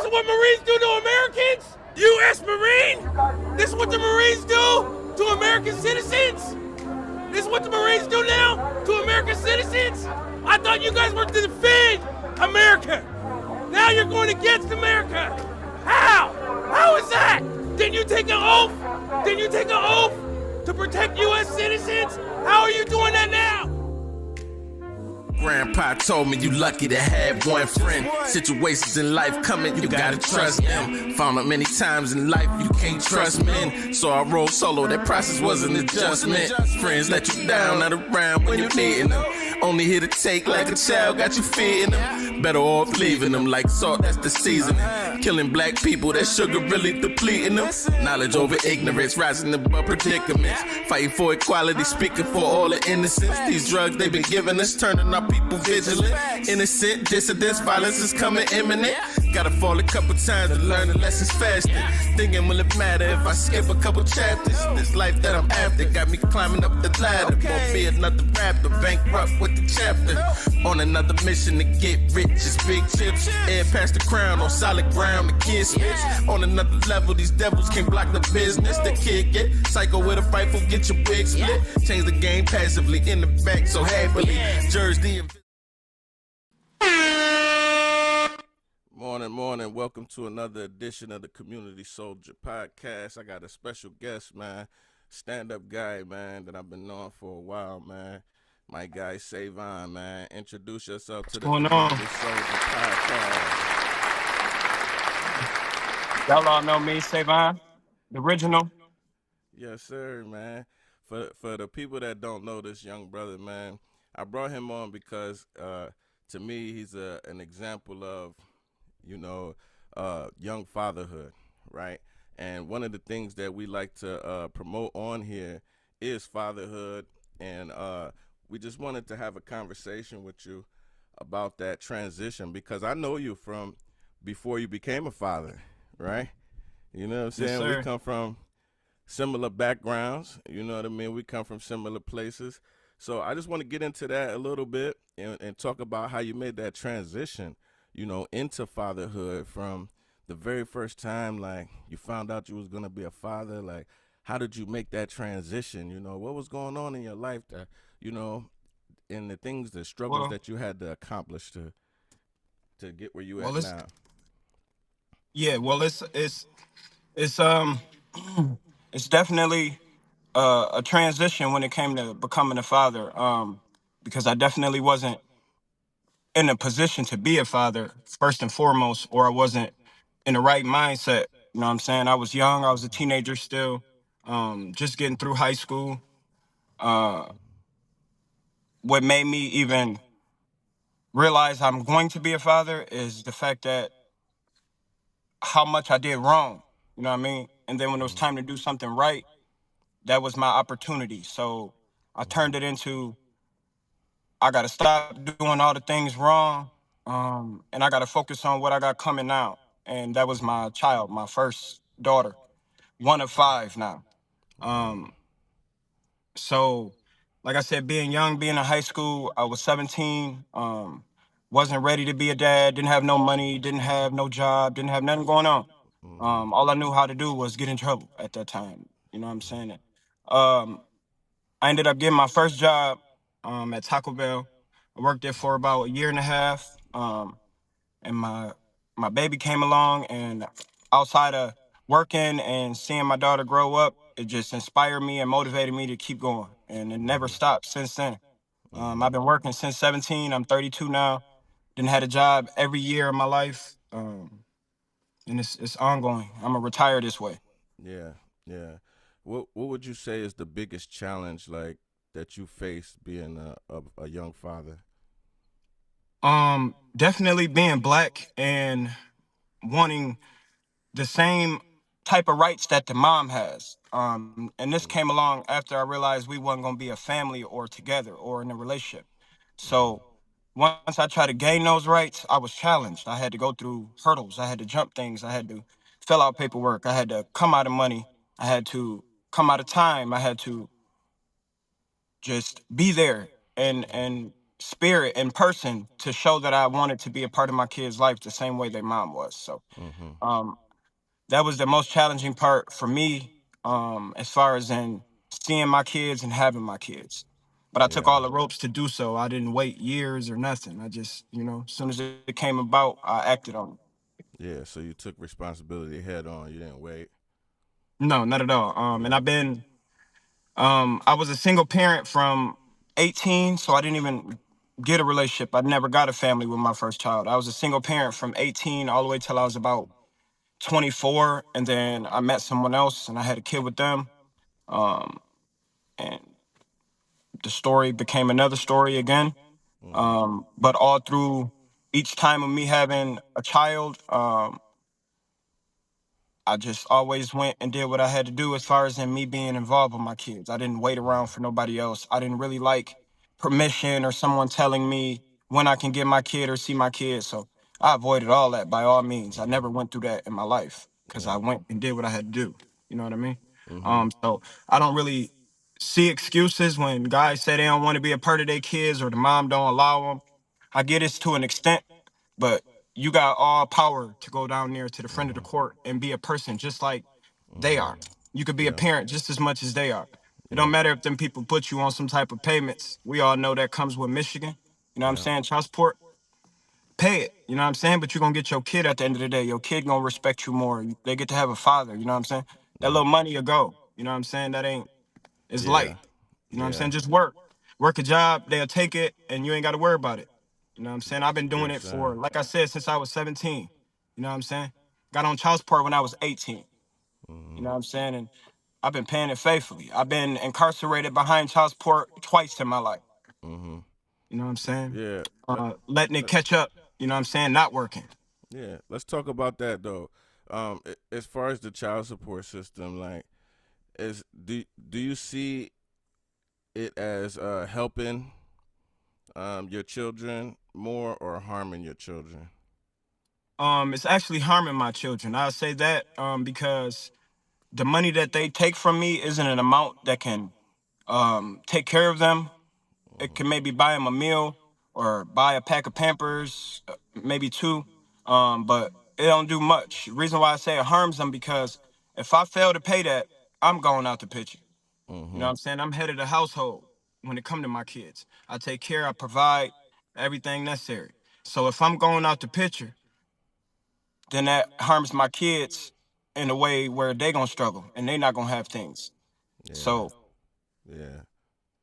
is what Marines do to Americans? U.S. Marine? This is what the Marines do to American citizens? This is what the Marines do now to American citizens? I thought you guys were to defend America. Now you're going against America. How? How is that? Didn't you take an oath? Didn't you take an oath to protect U.S. citizens? How are you doing that now? Grandpa told me you lucky to have one friend. Situations in life coming, you gotta trust them. Found out many times in life you can't trust men. So I rolled solo, that process was an adjustment. Friends let you down, not around when you're needing them. Only here to take like a child, got you feeding them. Better off leaving them like salt, that's the seasoning. Killing black people, that sugar really depleting them. Knowledge over ignorance, rising above predicaments. Fighting for equality, speaking for all the innocents. These drugs they been giving us, turning our people vigilant. Innocent dissidents, violence is coming imminent. Gotta fall a couple times to learn the lessons faster. Thinking will it matter if I skip a couple chapters? This life that I'm after got me climbing up the ladder. Won't be another rapper, bankrupt with the chapter. On another mission to get rich, it's big chips. Head past the crown on solid ground, the kid spits. On another level, these devils can't block the business. The kid get psycho with a rifle, get your wig split. Change the game passively in the back, so happily. Jersey. Morning. Welcome to another edition of the Community Soldier Podcast. I got a special guest, man. Stand-up guy, man, that I've been knowing for a while, man. My guy, Savon, man. Introduce yourself to the Community Soldier Podcast. Y'all all know me, Savon, the original. Yes, sir, man. For the people that don't know this young brother, man, I brought him on because to me, he's an example of, young fatherhood, right? And one of the things that we like to promote on here is fatherhood, and we just wanted to have a conversation with you about that transition, because I know you from before you became a father, right? You know what I'm saying? Yes, we come from similar backgrounds, you know what I mean? We come from similar places. So I just want to get into that a little bit and talk about how you made that transition, into fatherhood from the very first time, like, you found out you was going to be a father. Like, how did you make that transition? What was going on in your life that, and the struggles that you had to accomplish to get where you at now? Yeah, well, it's it's definitely a transition when it came to becoming a father, because I definitely wasn't in a position to be a father first and foremost, or I wasn't in the right mindset. You know what I'm saying? I was young, I was a teenager still, just getting through high school. What made me even realize I'm going to be a father is the fact that how much I did wrong, you know what I mean? And then when it was time to do something right, that was my opportunity. So I turned it into, I got to stop doing all the things wrong, and I got to focus on what I got coming now. And that was my child, my first daughter, one of 5 now. So, like I said, being young, being in high school, I was 17, wasn't ready to be a dad, didn't have no money, didn't have no job, didn't have nothing going on. All I knew how to do was get in trouble at that time. You know what I'm saying? I ended up getting my first job at Taco Bell. I worked there for about a year and a half, and my baby came along, and outside of working and seeing my daughter grow up, it just inspired me and motivated me to keep going, and it never stopped since then. I've been working since 17. I'm 32 now. Didn't had a job every year of my life, and it's ongoing. I'm gonna retire this way. Yeah. What would you say is the biggest challenge, like, that you faced being a young father? Definitely being black and wanting the same type of rights that the mom has. And this came along after I realized we wasn't gonna be a family or together or in a relationship. So once I tried to gain those rights, I was challenged. I had to go through hurdles. I had to jump things. I had to fill out paperwork. I had to come out of money. I had to come out of time. I had to just be there and spirit in person to show that I wanted to be a part of my kids' life the same way their mom was. So Mm-hmm. um, that was the most challenging part for me, as far as in seeing my kids and having my kids. But I took Yeah. all the ropes to do so. I didn't wait years or nothing. I just, as soon as it came about, I acted on it. Yeah. So you took responsibility head on. You didn't wait. No, not at all. And Yeah. I was a single parent from 18, so I didn't even get a relationship. I never got a family with my first child. I was a single parent from 18 all the way till I was about 24, and then I met someone else and I had a kid with them. Um, and the story became another story again. Mm-hmm. But all through each time of me having a child, I just always went and did what I had to do as far as in me being involved with my kids. I didn't wait around for nobody else. I didn't really like permission or someone telling me when I can get my kid or see my kid. So I avoided all that by all means. I never went through that in my life because Yeah. I went and did what I had to do. You know what I mean? Mm-hmm. So I don't really see excuses when guys say they don't want to be a part of their kids or the mom don't allow them. I get it's to an extent, but you got all power to go down there to the front of the Mm-hmm. court and be a person just like they Mm-hmm. are. You could be a Yeah. parent just as much as they are. It don't Yeah. matter if them people put you on some type of payments. We all know that comes with Michigan. You know what I'm Yeah. saying? Child support, pay it. You know what I'm saying? But you're gonna get your kid at the end of the day. Your kid gonna respect you more. They get to have a father. You know what I'm saying? That Yeah. little money will go. You know what I'm saying? That ain't, it's light. Yeah. You know what I'm Yeah. saying? Just work. Work a job, they'll take it and you ain't gotta worry about it. You know what I'm saying? I've been doing Big it sign. for, like I said, since I was 17. You know what I'm saying? Got on child support when I was 18. You Mm-hmm. know what I'm saying? And I've been paying it faithfully. I've been incarcerated behind child support twice in my life. Mm-hmm. You know what I'm saying? Yeah. Letting it catch up. You know what I'm saying? Not working. Yeah. Let's talk about that though. As far as the child support system, like, is do you see it as helping your children more or harming your children? It's actually harming my children. I'll say that because the money that they take from me isn't an amount that can take care of them. It can maybe buy them a meal or buy a pack of Pampers, maybe two, but it don't do much. The reason why I say it harms them because if I fail to pay that, I'm going out the picture. You know Mm-hmm. what I'm saying? I'm head of the household when it come to my kids. I take care, I provide everything necessary. So if I'm going out the picture, then that harms my kids in a way where they gonna struggle and they not gonna have things. Yeah. So Yeah.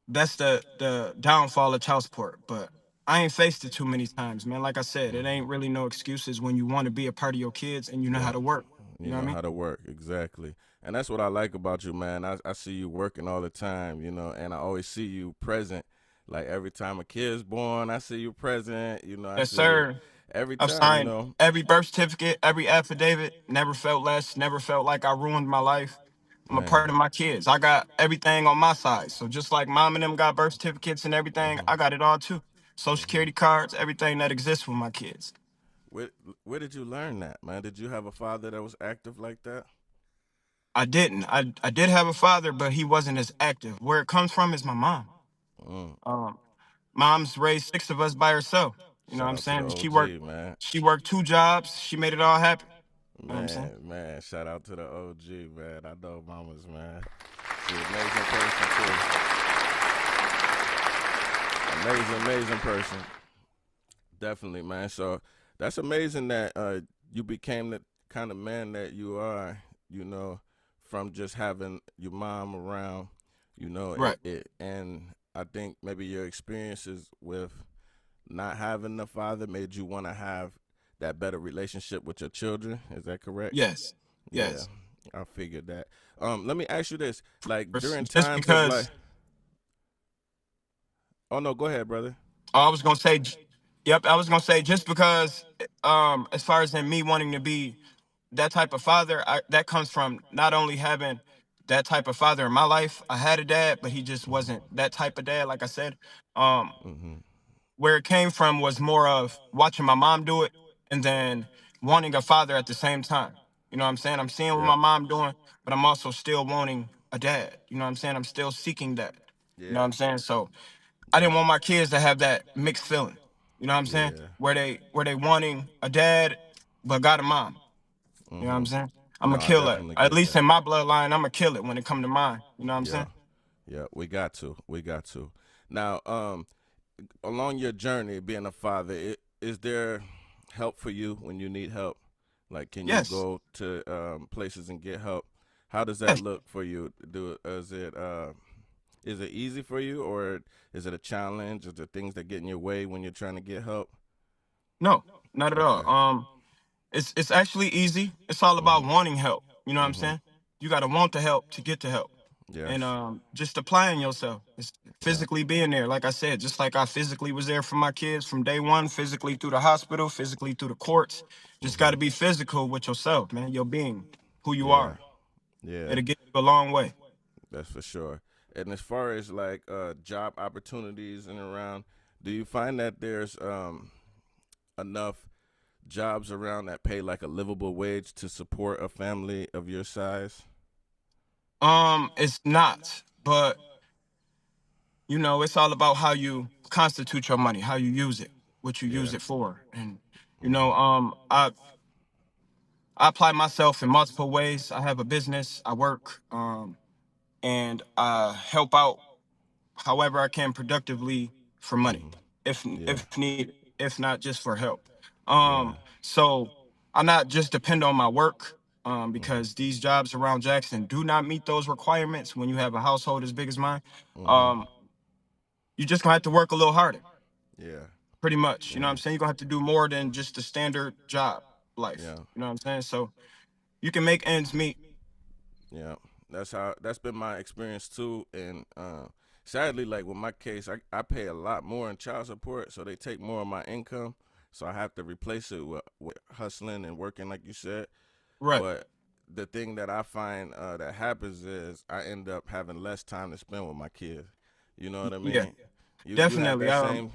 that's the downfall of child support. But I ain't faced it too many times, man. Like I said, it ain't Mm-hmm. really no excuses when you want to be a part of your kids and you know how Yeah. to work. You You know what I know mean? how to work, exactly. And that's what I like about you, man. I see you working all the time, and I always see you present. Like every time a kid's born, I see you present. I Yes, see you sir. every I've time, signed every birth certificate, every affidavit. Never felt less. Never felt like I ruined my life. I'm a part man. of my kids. I got everything on my side. So just like mom and them got birth certificates and everything, Hmm. I got it all too. Social Hmm. security cards, everything that exists with my kids. Where where did you learn that, man? Did you have a father that was active like that? I didn't. I did have a father, but he wasn't as active. Where it comes from is my mom. Mm. Um, Mom's raised six of us by herself. You know what Shout I'm out to the saying? OG, man. She worked two jobs. She made it all happen. You know what I'm saying? Man, shout out to the OG, man. I know mamas, man. She's an amazing person too. Amazing person. Definitely, man. So that's amazing that you became the kind of man that you are, from just having your mom around, Right. and I think maybe your experiences with not having a father made you want to have that better relationship with your children. Is that correct? Yes. Yeah, Yes. I figured that. Let me ask you this: like during Just times of like, because oh no, go ahead, brother. I was gonna say, yep, I was gonna say just because, as far as in me wanting to be that type of father, that comes from not only having that type of father in my life. I had a dad, but he just wasn't that type of dad. Like I said, um, Hmm. where it came from was more of watching my mom do it and then wanting a father at the same time. You know what I'm saying? I'm seeing what Yeah, my mom doing, but I'm also still wanting a dad. You know what I'm saying? I'm still seeking that. You know what yeah, I'm saying? So I didn't want my kids to have that mixed feeling. You know what I'm saying? Yeah. Where they wanting a dad but got a mom. You know what I'm Mhm. saying? I'm No, gonna I kill it. definitely At get least that. in my bloodline, I'm gonna kill it when it come to mine. You know what I'm Yeah. saying? Yeah, we got to. We got to. Now, along your journey being a father, is there help for you when you need help? Like, can you Yes. go to places and get help? How does that Yes. look for you? Is it easy for you, or is it a challenge? Is there things that get in your way when you're trying to get help? No, not at all. Okay. It's actually easy. It's all about Mhm. wanting help. You know what I'm Mhm. saying? You gotta want the help to get the help. And Yes. just applying yourself. It's Yeah. physically being there. Like I said, just like I physically was there for my kids from day one, physically through the hospital, physically through the courts. Just gotta Mhm. be physical with yourself, man. Your being, who you Yeah. are. Yeah. It'll get you a long way. That's for sure. And as far as like job opportunities and around, do you find that there's enough jobs around that pay like a livable wage to support a family of your size? It's not, but it's all about how you constitute your money, how you use it, what you use Yeah. it for. And Mhm. I apply myself in multiple ways. I have a business, I work, and I help out however I can productively for money, Mhm. if Yeah. if need, if not just for help. Yeah. So I not just depend on my work, Mhm. because these jobs around Jackson do not meet those requirements when you have a household as big as mine. Mhm. Um, you just gonna have to work a little harder, Yeah. pretty much. You know what Yeah. I'm saying? You're gonna have to do more than just the standard job life. Yeah. You know what I'm saying? So you can make ends meet. Yeah, that's been my experience too. And sadly, like with my case, I pay a lot more in child support, so they take more of my income. So I have to replace it with hustling and working, like you said. Right. But the thing that I find that happens is I end up having less time to spend with my kids. You know what I Yeah, mean? You have definitely. that same.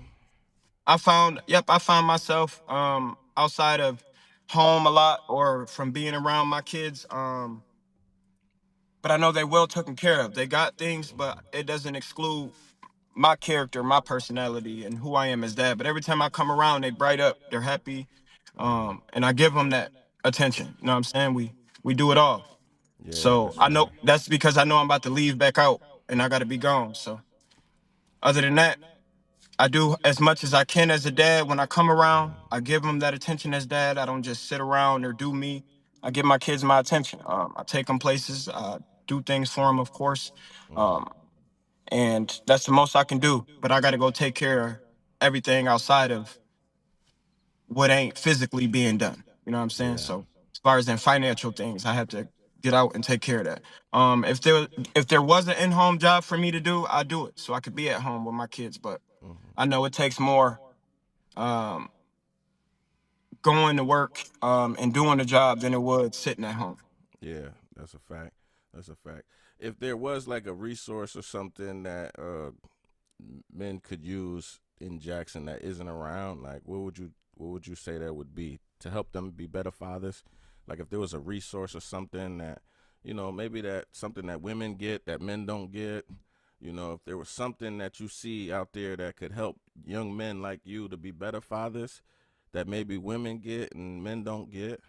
I found myself outside of home a lot or from being around my kids. But I know they well taken care of. They got things, but it doesn't exclude my character, my personality, and who I am as dad. But every time I come around, they bright up, they're happy, Hmm. and I give them that attention. You know what I'm saying? We do it all. Yeah, So that's I know right. that's because I know I'm about to leave back out, and I got to be gone. So other than that, I do as much as I can as a dad. When I come around, I give them that attention as dad. I don't just sit around or do me. I give my kids my attention. I take them places. I do things for them, of course. Hmm. Um, and that's the most I can do. But I got to go take care of everything outside of what ain't physically being done. You know what I'm saying? Yeah. So as far as in financial things, I have to get out and take care of that. If there was an in-home job for me to do, I do it so I could be at home with my kids. But Hmm. I know it takes more um, going to work and doing the job than it would sitting at home. Yeah, that's a fact. That's a fact. If there was like a resource or something that men could use in Jackson that isn't around, like what would you say that would be to help them be better fathers? Like if there was a resource or something that maybe that something that women get that men don't get. If there was something that you see out there that could help young men like you to be better fathers that maybe women get and men don't get,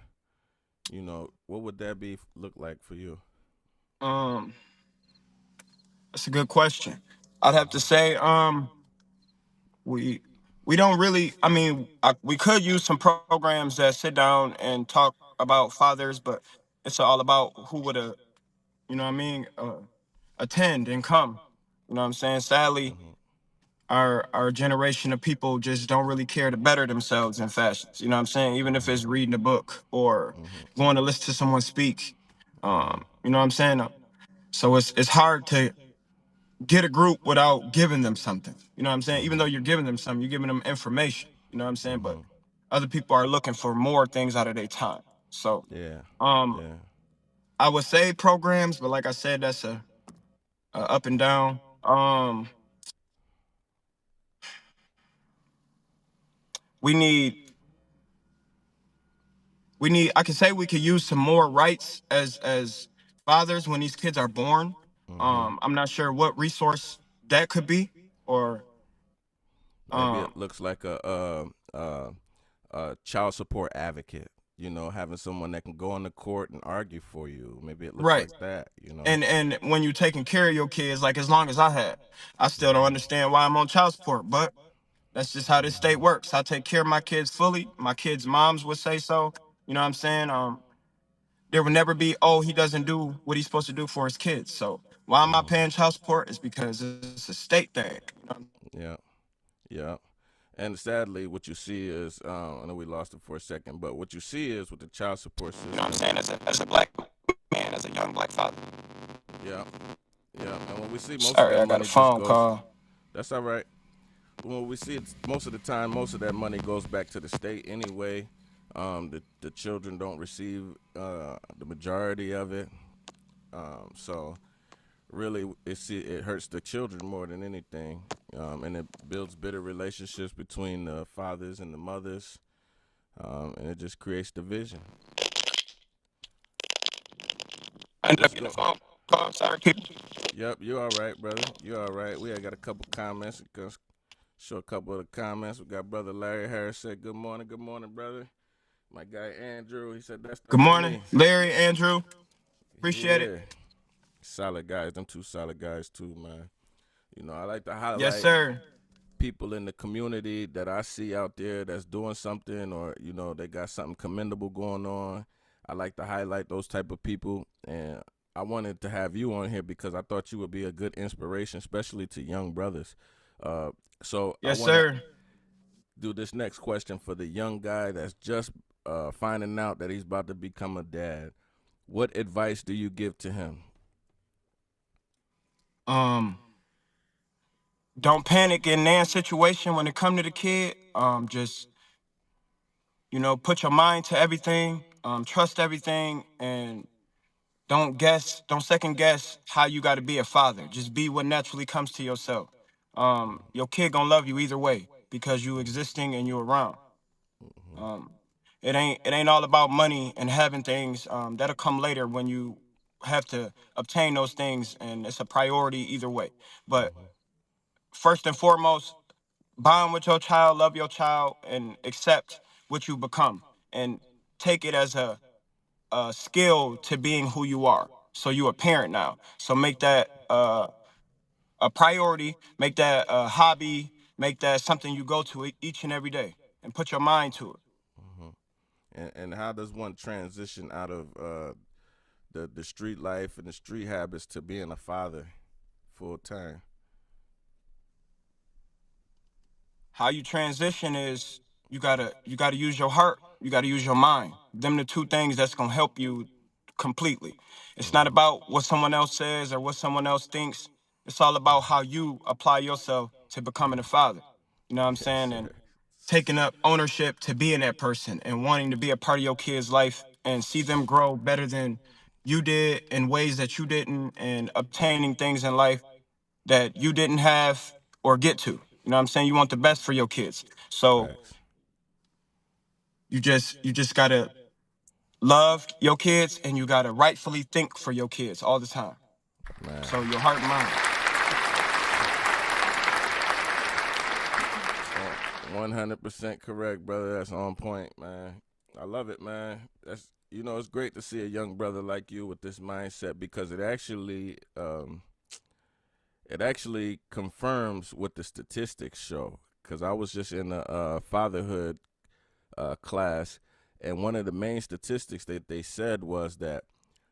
what would that be look like for you? Um, that's a good question. I'd have to say we we don't really. I mean, we could use some programs that sit down and talk about fathers, but it's all about who would you know what I mean, attend and come. You know what I'm saying? Sadly, Hmm. our generation of people just don't really care to better themselves in fashions. You know what I'm saying? Even if Hmm. it's reading a book or Hmm. going to listen to someone speak. Hmm. You know what I'm saying? So it's hard to get a group without giving them something. You know what I'm saying? Even though Hmm. you're giving them something, you're giving them information. You know what I'm saying? But Hmm. other people are looking for more things out of their time. So Yeah. um Yeah. I would say programs, but like I said, that's a up and down. We need I can say we could use some more rights as fathers when these kids are born. Hmm. I'm not sure what resource that could be or Maybe Um, it looks like a child support advocate. You know, having someone that can go on the court and argue for you. Maybe it looks right. like that. You know. And when you taking care of your kids, like as long as I still don't Mhm. understand why I'm on child support, but that's just how this state works. I take care of my kids fully. My kids' moms would say so. You know what I'm saying? There will never be, oh, he doesn't do what he's supposed to do for his kids. So why am I Mhm. paying child support? It's because it's a state thing. Yeah. Yeah. And sadly, what you see is, I know we lost it for a second, but what you see is with the child support You know what I'm system. saying? As a black man, as a young black father. Yeah, yeah. And when we see most of Sorry, that I got a money just phone goes, call. that's all right. When we see it, most of the time, most of that money goes back to the state anyway. The children don't receive the majority of it. So really, it hurts the children more than anything, and it builds bitter relationships between the fathers and the mothers, and it just creates division. I ended up Let's getting a go. phone call. Sorry, people. Yep, you all right, brother. You all right. We got a couple comments. Gonna show a couple of the comments. We got brother Larry Harris said, "Good morning, brother." My guy Andrew, he said, "That's Good up to morning, me." Larry, Andrew. Appreciate it. Yeah, solid guys. Them two solid guys too, man. You know, I like to Yes, highlight sir. people in the community that I see out there that's doing something, or they got something commendable going on. I like to highlight those type of people, and I wanted to have you on here because I thought you would be a good inspiration, especially to young brothers. So I Yes, want to sir. do this next question for the young guy that's just finding out that he's about to become a dad. What advice do you give to him? Um, don't panic in that situation when it come to the kid. Just put your mind to everything. Trust everything, and don't second guess how you got to be a father. Just be what naturally comes to yourself. Your kid gonna love you either way because you existing and you around. Mm-hmm. Um, it ain't all about money and having things. That'll come later when you have to obtain those things, and it's a priority either way. But Mm-hmm. first and foremost, bond with your child, love your child, and accept what you become, and take it as a skill to being who you are. So you a parent now. So make that a priority. Make that a hobby. Make that something you go to each and every day, and put your mind to it. Mm-hmm. And how does one transition out of the street life and the street habits to being a father full time? How you transition is you gotta use your heart, you gotta use your mind. Them the two things that's gonna help you completely. It's not Mm-hmm. about what someone else says or what someone else thinks. It's all about how you apply yourself to becoming a father. You know what I'm Yes, saying? sir. And taking up ownership to being that person and wanting to be a part of your kid's life and see them grow better than you did in ways that you didn't, and obtaining things in life that you didn't have or get to. You know what I'm saying? You want the best for your kids. So Facts, you just gotta love your kids, and you gotta rightfully think for your kids all the time. man. So your heart and mind. 100% correct, brother. That's on point, man. I love it, man. It's great to see a young brother like you with this mindset because it actually confirms what the statistics show. Because I was just in a fatherhood class, and one of the main statistics that they said was that,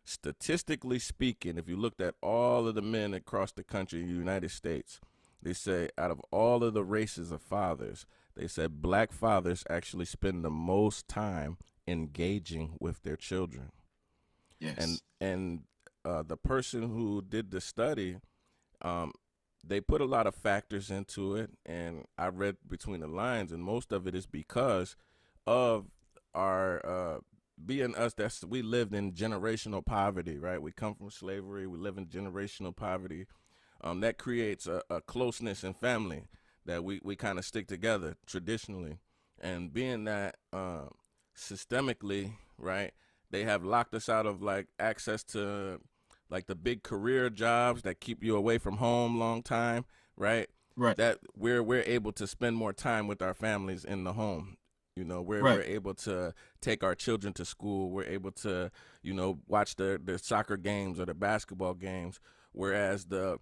statistically speaking, if you looked at all of the men across the country in the United States, they say out of all of the races of fathers, they said black fathers actually spend the most time engaging with their children. And Yes. the person who did the study, um, they put a lot of factors into it, and I read between the lines, and most of it is because of our being us. We lived in generational poverty, right? We come from slavery. We live in generational poverty. That creates a closeness in family that we kind of stick together traditionally, and being that systemically, right? They have locked us out of like access to like the big career jobs that keep you away from home long time, right? Right. that we're able to spend more time with our families in the home. You know, we're Right. able to take our children to school. We're able to, you know, watch the soccer games or the basketball games. Whereas the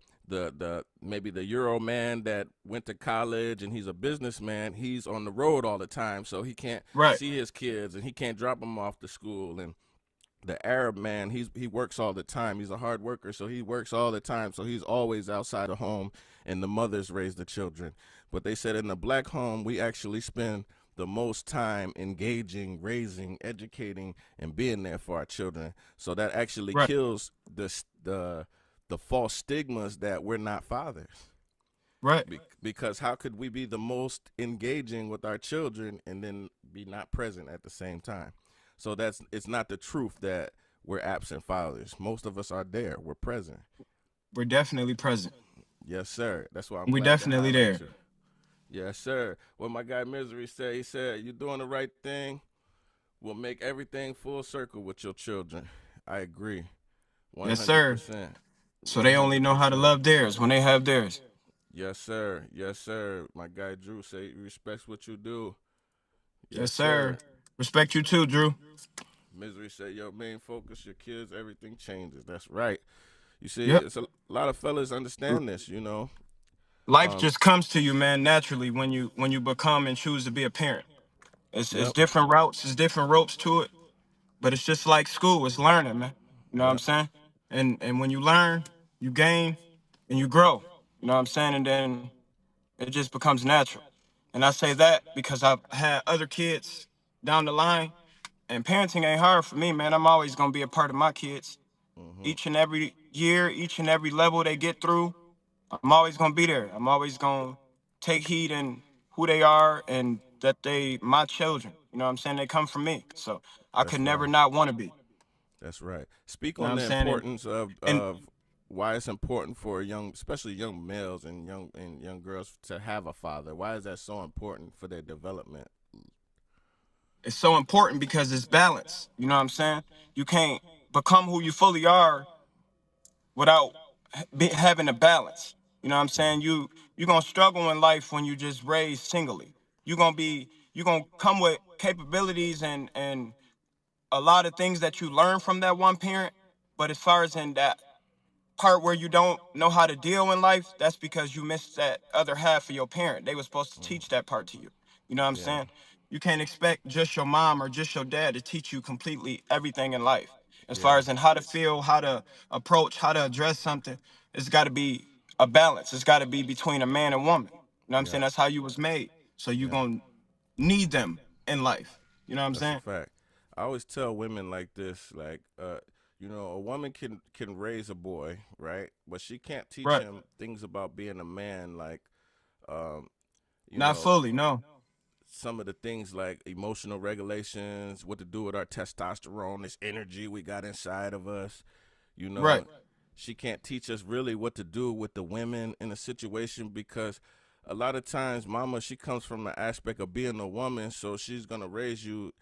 maybe the Euro man that went to college and he's a businessman, he's on the road all the time, so he can't Right. see his kids and he can't drop them off to school. And the Arab man, he works all the time. He's a hard worker, so he works all the time. So he's always outside of home, and the mothers raise the children. But they said in the black home, we actually spend the most time engaging, raising, educating, and being there for our children. So that actually Right. kills the false stigmas that we're not fathers. Right. Because how could we be the most engaging with our children and then be not present at the same time? So it's not the truth that we're absent fathers. Most of us are there. We're present. We're definitely present. Yes, sir. That's why I'm We glad to definitely highlight there. you. Yes, sir. What my guy Misery said, he said, "You're doing the right thing. Will make everything full circle with your children." I agree. Yes, sir. 100%. So they only know how to 100%. love theirs when they have theirs. Yes, sir. Yes, sir. My guy Drew say he respects what you do. Yes, Yes, sir. sir. Respect you too, Drew. Misery said, "Your main focus, your kids, everything changes." That's right. You see, Yep. it's a lot of fellas understand this. You know. Life Um. just comes to you, man, naturally when you become and choose to be a parent. It's Yep. different routes, it's different ropes to it, but it's just like school, it's learning, man. You know what I'm Yep. saying? And when you learn, you gain and you grow. You know what I'm saying? And then it just becomes natural. And I say that because I've had other kids down the line, and parenting ain't hard for me, man. I'm always gonna be a part of my kids. Mhm. Each and every year, each and every level they get through, I'm always gonna be there. I'm always gonna take heed in who they are and that they my children. You know what I'm saying? They come from me. So I That's could never right. not want to be. You That's right. Speak know what on I'm the saying? importance And of why it's important for young, especially young males and young girls, to have a father. Why is that so important for their development? it's so important because it's balance. You know what I'm saying? You can't become who you fully are without having a balance. You know what I'm saying? You're gonna struggle in life when you just raised singly. You're gonna come with capabilities and a lot of things that you learn from that one parent. But as far as in that part where you don't know how to deal in life, that's because you missed that other half of your parent. They were supposed to Mm. teach that part to you. You know what I'm Yeah. saying? You can't expect just your mom or just your dad to teach you completely everything in life. As far Yeah. as in how to feel, how to approach, how to address something, it's got to be a balance. It's got to be between a man and woman. You know what I'm Yeah. saying? That's how you was made. So you Yeah. going to need them in life. You know what I'm That's a saying? fact. I always tell women like this, like, you know, a woman can raise a boy, right? But she can't teach Right. him things about being a man, like, um, you Not know, fully, no. some of the things like emotional regulations, what to do with our testosterone, this energy we got inside of us. You Right. know, she can't teach us really what to do with the women in a situation because a lot of times, mama, she comes from the aspect of being a woman, so she's gonna raise you,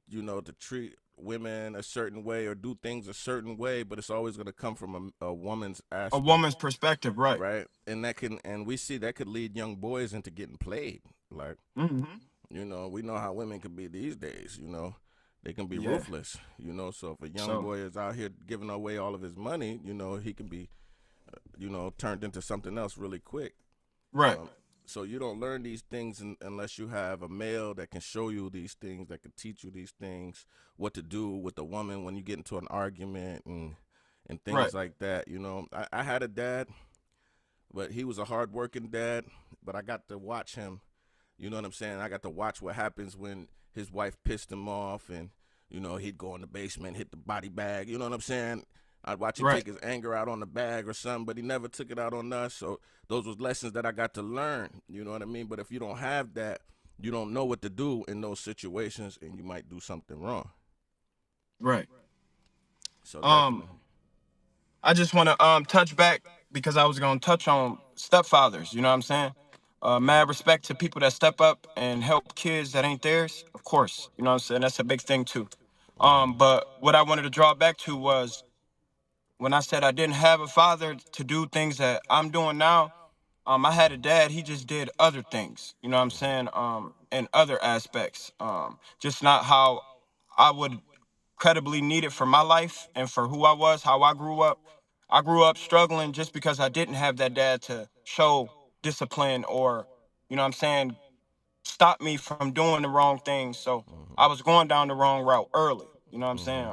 you know, to treat women a certain way or do things a certain way, but it's always gonna come from a woman's A aspect, woman's perspective, right. right? And we see that could lead young boys into getting played, like. Hmm. You know, we know how women can be these days, you know. They can be Yeah. ruthless, you know. So if a young So boy is out here giving away all of his money, you know, he can be, you know, turned into something else really quick. right. Um, so you don't learn these things unless you have a male that can show you these things, that can teach you these things, what to do with a woman when you get into an argument and Right. things like that. You know, I had a dad, but he was a hardworking dad, but I got to watch him. You know what I'm saying? I got to watch what happens when his wife pissed him off and, you know, he'd go in the basement, hit the body bag. You know what I'm saying? I'd watch him Right. take his anger out on the bag or something, but he never took it out on us. So those was lessons that I got to learn. You know what I mean? But if you don't have that, you don't know what to do in those situations and you might do something wrong. Right. So Um, definitely. I just want to touch back because I was gonna touch on stepfathers. You know what I'm saying? Mad respect to people that step up and help kids that ain't theirs. Of course, you know what I'm saying. That's a big thing too. Hmm. But what I wanted to draw back to was when I said I didn't have a father to do things that I'm doing now. I had a dad, he just did other things, you know what I'm saying? In other aspects. Just not how I would credibly need it for my life and for who I was, how I grew up. I grew up struggling just because I didn't have that dad to show discipline or, you know what I'm saying, stop me from doing the wrong things. So I was going down the wrong route early, you know what I'm saying?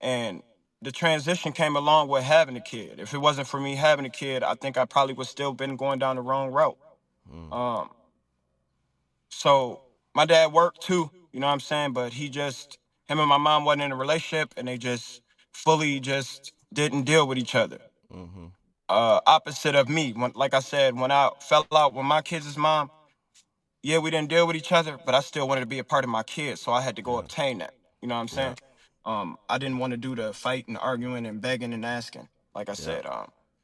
And the transition came along with having a kid. If it wasn't for me having a kid, I think I probably would still been going down the wrong route. Um, so my dad worked too, you know what I'm saying? But him and my mom wasn't in a relationship, and they just fully just didn't deal with each other. Mm-hmm. Opposite of me. Like I said, when I fell out with my kids' mom, yeah, we didn't deal with each other, but I still wanted to be a part of my kids, so I had to go Yeah. obtain that. You know what I'm Yeah. saying? I didn't want to do the fight and arguing and begging and asking. Like I Yeah. said,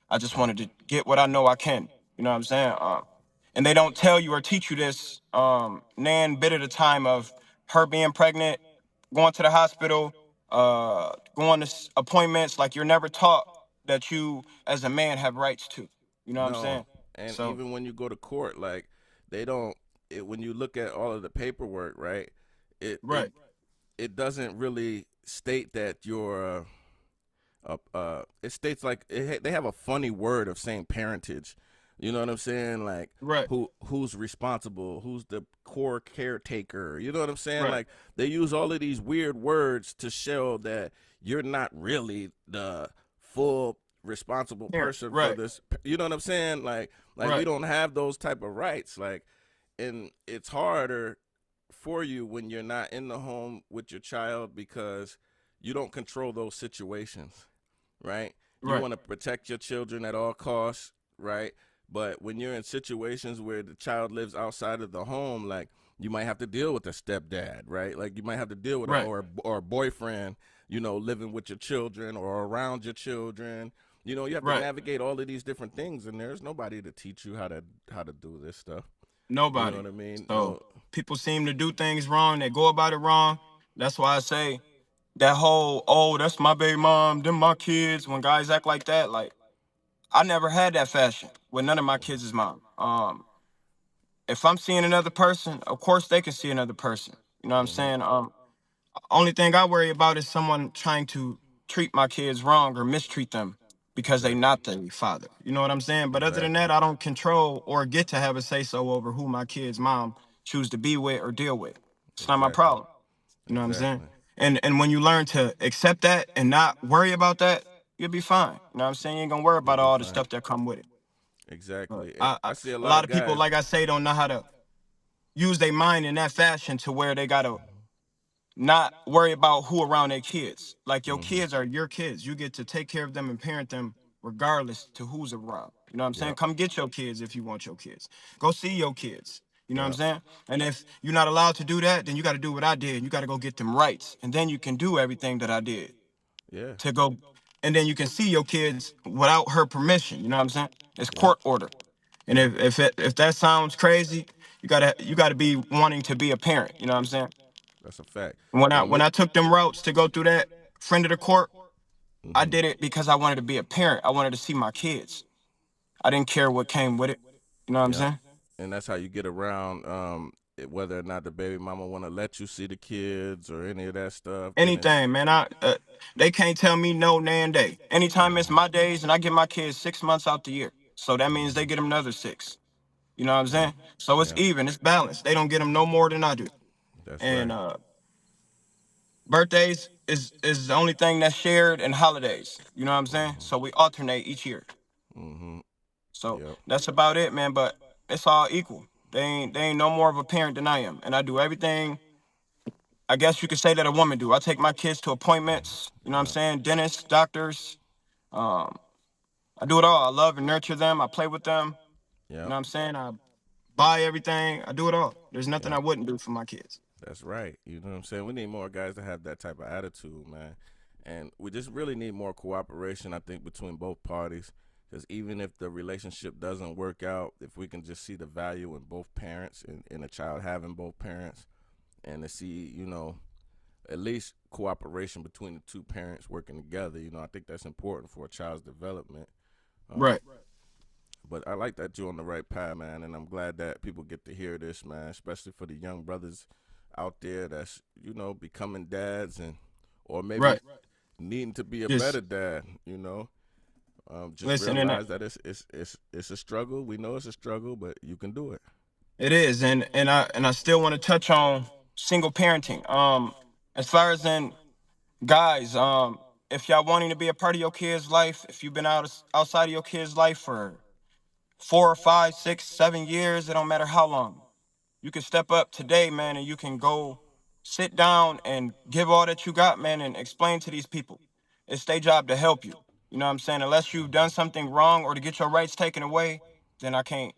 I just Yeah. wanted to get what I know I can. You know what I'm saying? And they don't tell you or teach you this, nan bit at a time of her being pregnant, going to the hospital, going to appointments. Like you're never taught that you, as a man, have rights to. You know what I'm No. saying? And So even when you go to court, like they don't. When you look at all of the paperwork, right? It it right, it doesn't really state that you're. It states like they have a funny word of saying parentage. You know what I'm saying? Like right, who's responsible, who's the core caretaker. You know what I'm saying? right. Like they use all of these weird words to show that you're not really the full responsible Parent, person for right, this. You know what I'm saying? Like we right. don't have those type of rights. Like, and it's harder for you when you're not in the home with your child because you don't control those situations, right? You Right, want to protect your children at all costs, right? But when you're in situations where the child lives outside of the home, like you might have to deal with a stepdad, right? Like you might have to deal with right, or a boyfriend, living with your children or around your children. You have to right. navigate all of these different things, and there's nobody to teach you how to do this stuff. You know Nobody. what I mean? So No. people seem to do things wrong. They go about it wrong. That's why I say that whole, oh, that's my baby mom, them my kids. When guys act like that, like I never had that fashion with none of my kids' mom. If I'm seeing another person, of course they can see another person. You know what I'm Mm-hmm. saying? Only thing I worry about is someone trying to treat my kids wrong or mistreat them because they Exactly. not the father. You know what I'm saying? But other than Exactly. that, I don't control or get to have a say so over who my kid's mom choose to be with or deal with. It's not my Exactly. problem. You know what I'm saying? Exactly. And when you learn to accept that and not worry about that, you'll be fine. You know what I'm saying? You ain't gonna worry You'll about be all the fine. stuff that come with it. But Exactly. I I see a a lot lot of of people, guys. like I say, don't know how to use their mind in that fashion to where they gotta not worry about who around their kids. Like your Mm-hmm. kids are your kids. You get to take care of them and parent them regardless to who's around. You know what I'm saying? Yep. Come get your kids if you want your kids. Go see your kids. You know what I'm Yep. saying? And if you're not allowed to do that, then you got to do what I did. You got to go get them rights. And then you can do everything that I did Yeah. to go. And then you can see your kids without her permission. You know what I'm saying? It's Yep. court order. And Yep. if that sounds crazy, you gotta be wanting to be a parent. You know what I'm saying? That's a fact. When I And when with. I took them routes to go through that friend of the court, I Mm-hmm. did it because I wanted to be a parent. I wanted to see my kids. I didn't care what came with it. You know what I'm Yep. saying? And that's how you get around whether or not the baby mama want to let you see the kids or any of that stuff. Then it's. Anything, man. They can't tell me no nan day. Anytime it's Mm-hmm. my days, and I give my kids 6 months out the year, so that means they Mm-hmm. get them another six. You know what I'm Yeah. saying? So it's Yeah. even. It's balanced. They don't get them no more than I do. That's And right. birthdays is the only thing that's shared, and holidays. You know what I'm saying? Mm-hmm. So we alternate each year. Mm-hmm. So Yep. that's about it, man. But it's all equal. They ain't no more of a parent than I am, and I do everything. I guess you could say that a woman do. I take my kids to appointments. You know what I'm Yep. saying? Dentists, doctors. Um, I do it all. I love and nurture them. I play with them. You Yep. know what I'm saying? I buy everything. I do it all. There's nothing I Yep. wouldn't do for my kids. That's right. You know what I'm saying? We need more guys to have that type of attitude, man. And we just really need more cooperation, I think, between both parties. Because even if the relationship doesn't work out, if we can just see the value in both parents and in a child having both parents, and to see, at least cooperation between the two parents working together, I think that's important for a child's development. Um, Right. But I like that you're on the right path, man, and I'm glad that people get to hear this, man, especially for the young brothers out there that's, becoming dads or maybe Right. needing to be a Just better dad, just listen, and realize that it's a struggle. We know it's a struggle, but you can do it. it is, and I still want to touch on single parenting. As far as in guys, if y'all wanting to be a part of your kid's life, if you've been outside of your kid's life for 4 or 5, 6, 7 years, it don't matter how long. You can step up today, man, and you can go sit down and give all that you got, man, and explain to these people. It's their job to help you. You know what I'm saying? Unless you've done something wrong or to get your rights taken away, then I can't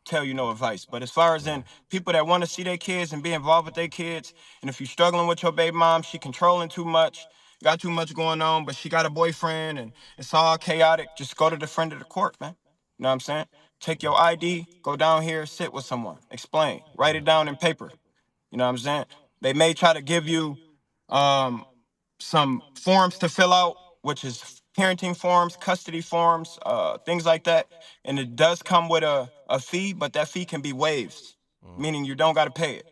tell you no advice. But as far as in people that want to see their kids and be involved with their kids, and if you're struggling with your baby mom, she controlling too much, got too much going on, but she got a boyfriend and it's all chaotic, just go to the friend of the court, man. You know what I'm saying? Take your ID, go down here, sit with someone, explain, write it down in paper. You know what I'm saying? They may try to give you some forms to fill out, which is parenting forms, custody forms, things like that. And it does come with a fee, but that fee can be waived, meaning you don't got to pay it.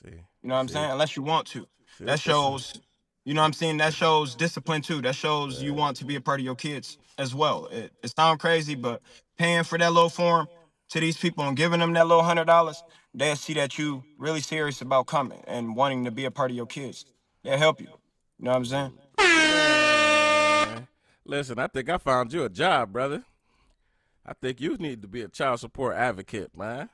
See, You know what I'm saying? Unless you want to. See, That shows, you know what I'm saying? That shows discipline too. That shows you want to be a part of your kids as well. It sounds crazy, but paying for that little form to these people and giving them that little $100, they'll see that you really serious about coming and wanting to be a part of your kids. They'll help you. You know what I'm saying? Man, listen, I think I found you a job, brother. I think you need to be a child support advocate, man.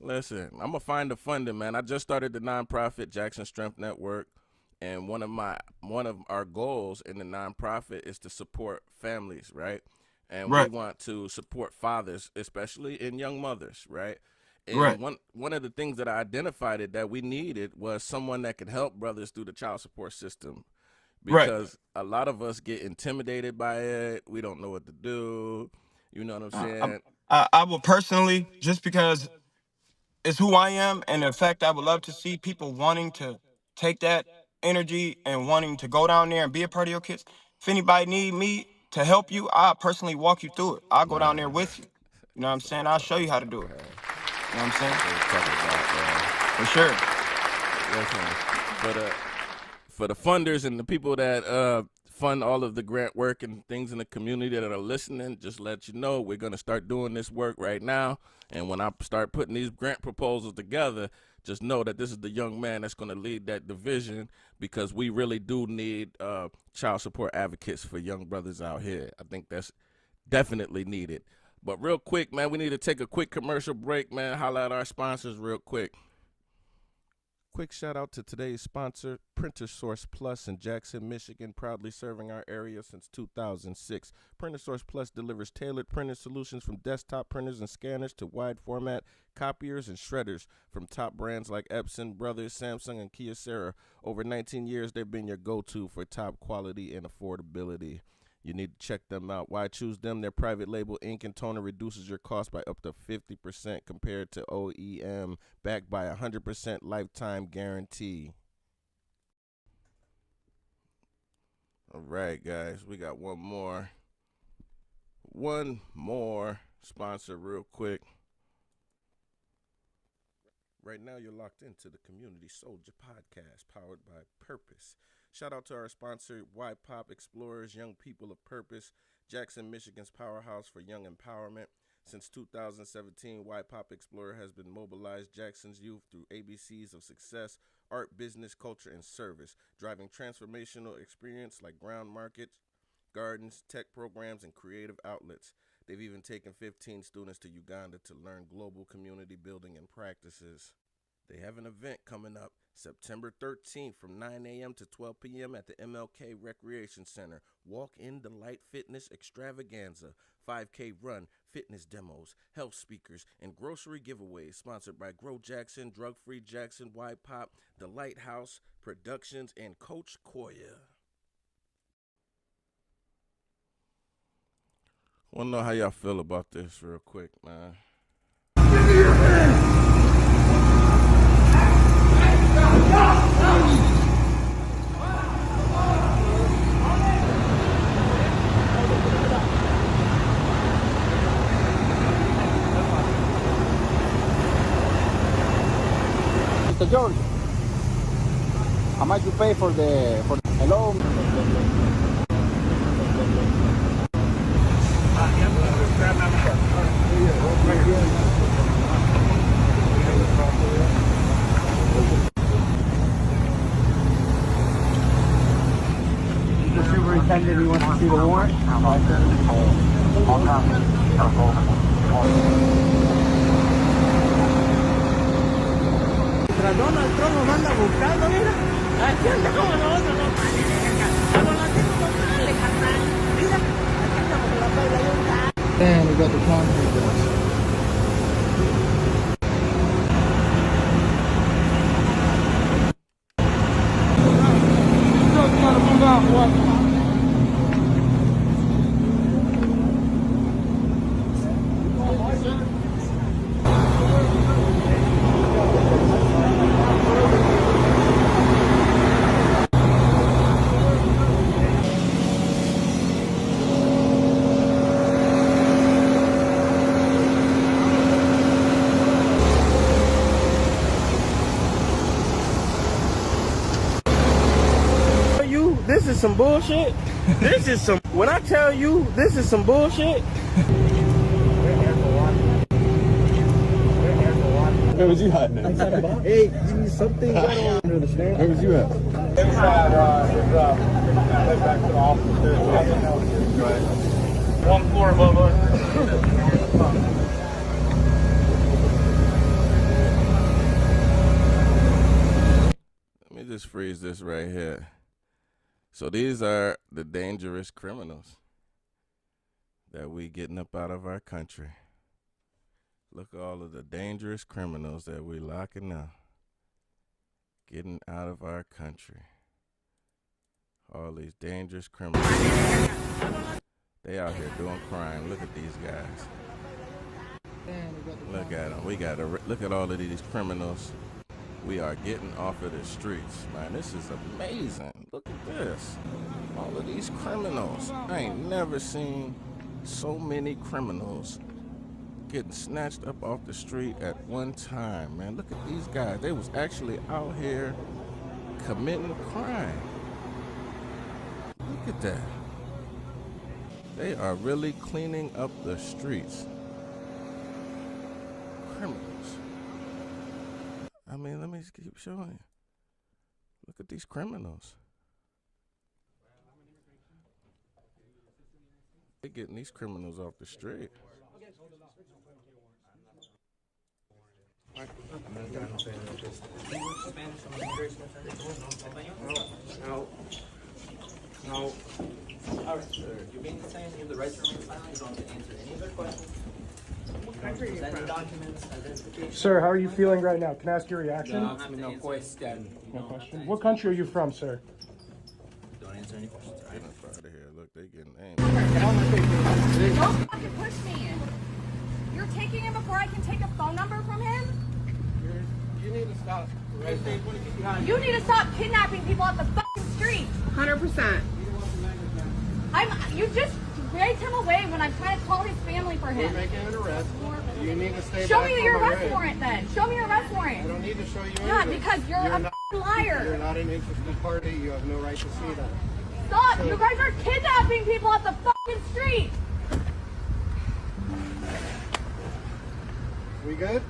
Listen, I'm gonna find the funding, man. I just started the nonprofit Jackson Strength Network, and one of our goals in the nonprofit is to support families, right? And we want to support fathers, especially in young mothers, right? And one of the things that I identified that we needed was someone that could help brothers through the child support system, because a lot of us get intimidated by it. We don't know what to do. You know what I'm saying? I will personally, just because it's who I am, and in fact, I would love to see people wanting to take that energy and wanting to go down there and be a part of your kids. If anybody need me to help you, I'll personally walk you through it. I'll go down there with you. You know what I'm saying? I'll show you how to do it. You know what I'm saying? For sure. Listen, for the funders and the people that fund all of the grant work and things in the community that are listening, just let you know we're going to start doing this work right now. And when I start putting these grant proposals together, just know that this is the young man that's going to lead that division, because we really do need child support advocates for young brothers out here. I think that's definitely needed. But real quick, man, we need to take a quick commercial break, man. Holla at our sponsors real quick. Quick shout out to today's sponsor, Printer Source Plus in Jackson, Michigan, proudly serving our area since 2006. Printer Source Plus delivers tailored printing solutions from desktop printers and scanners to wide format copiers and shredders from top brands like Epson, Brothers, Samsung, and Kyocera. Over 19 years, they've been your go-to for top quality and affordability. You need to check them out. Why choose them? Their private label ink and toner reduces your cost by up to 50% compared to OEM, backed by 100% lifetime guarantee. All right, guys, we got one more sponsor real quick. Right now, you're locked into the Community Soldier Podcast, powered by Purpose. Shout out to our sponsor, Y-Pop Explorers, Young People of Purpose, Jackson, Michigan's powerhouse for young empowerment. Since 2017, Y-Pop Explorer has been mobilized Jackson's youth through ABCs of success, art, business, culture, and service, driving transformational experience like ground markets, gardens, tech programs, and creative outlets. They've even taken 15 students to Uganda to learn global community building and practices. They have an event coming up September 13th from 9 a.m. to 12 p.m. at the MLK Recreation Center. Walk in Delight Fitness Extravaganza, 5K run, fitness demos, health speakers, and grocery giveaways, sponsored by Grow Jackson, Drug Free Jackson, Y-Pop, The Lighthouse Productions, and Coach Koya. Want to know how y'all feel about this real quick, man. Mr. George, how much you pay for the hello? The superintendent, he wants to see the warrant. Donald Trump nos anda buscando, mira. Aquí andamos nosotros, no pares acá. Cuando la tengo con madre, carnal. Mira, aquí estamos con la tabla de un carro. And we got the concrete guys. Gotta move out, boy. This is some bullshit. This is some. When I tell you this is some bullshit. Where was you hiding at? Hey, give me something. I don't understand. Where was you at? Inside, head back to the office. There's nothing else. One floor above us. Let me just freeze this right here. So these are the dangerous criminals that we getting up out of our country. Look at all of the dangerous criminals that we locking up, getting out of our country. All these dangerous criminals. They out here doing crime. Look at these guys. Look at them. We got to look at all of these criminals. We are getting off of the streets, man. This is amazing. Look at this. All of these criminals. I ain't never seen so many criminals getting snatched up off the street at one time, man. Look at these guys. They was actually out here committing crime. Look at that. They are really cleaning up the streets. Criminals. I mean, let me just keep showing you. Look at these criminals. They're getting these criminals off the street. No. All right, sir. You're being detained. You have the right to remain silent. You don't have to answer any of their questions. Sir, how are you feeling right now? Can I ask your reaction? No question. No question. What country are you from, sir? Don't answer any questions. Get up out of here. Look, they getting aimed. Don't fucking push me. You're taking him before I can take a phone number from him? You need to stop. You need to stop kidnapping people off the fucking street. 100%. You just dragged him away when I'm trying to call his family for him. We're making an arrest. You need to stay Show back me from your my arrest red. warrant then. Show me your arrest warrant. I don't need to show you anything. Yeah, because you're a fucking liar. You're not an interested party. You have no right to see that. Stop! You guys are kidnapping people off the fucking street. We good?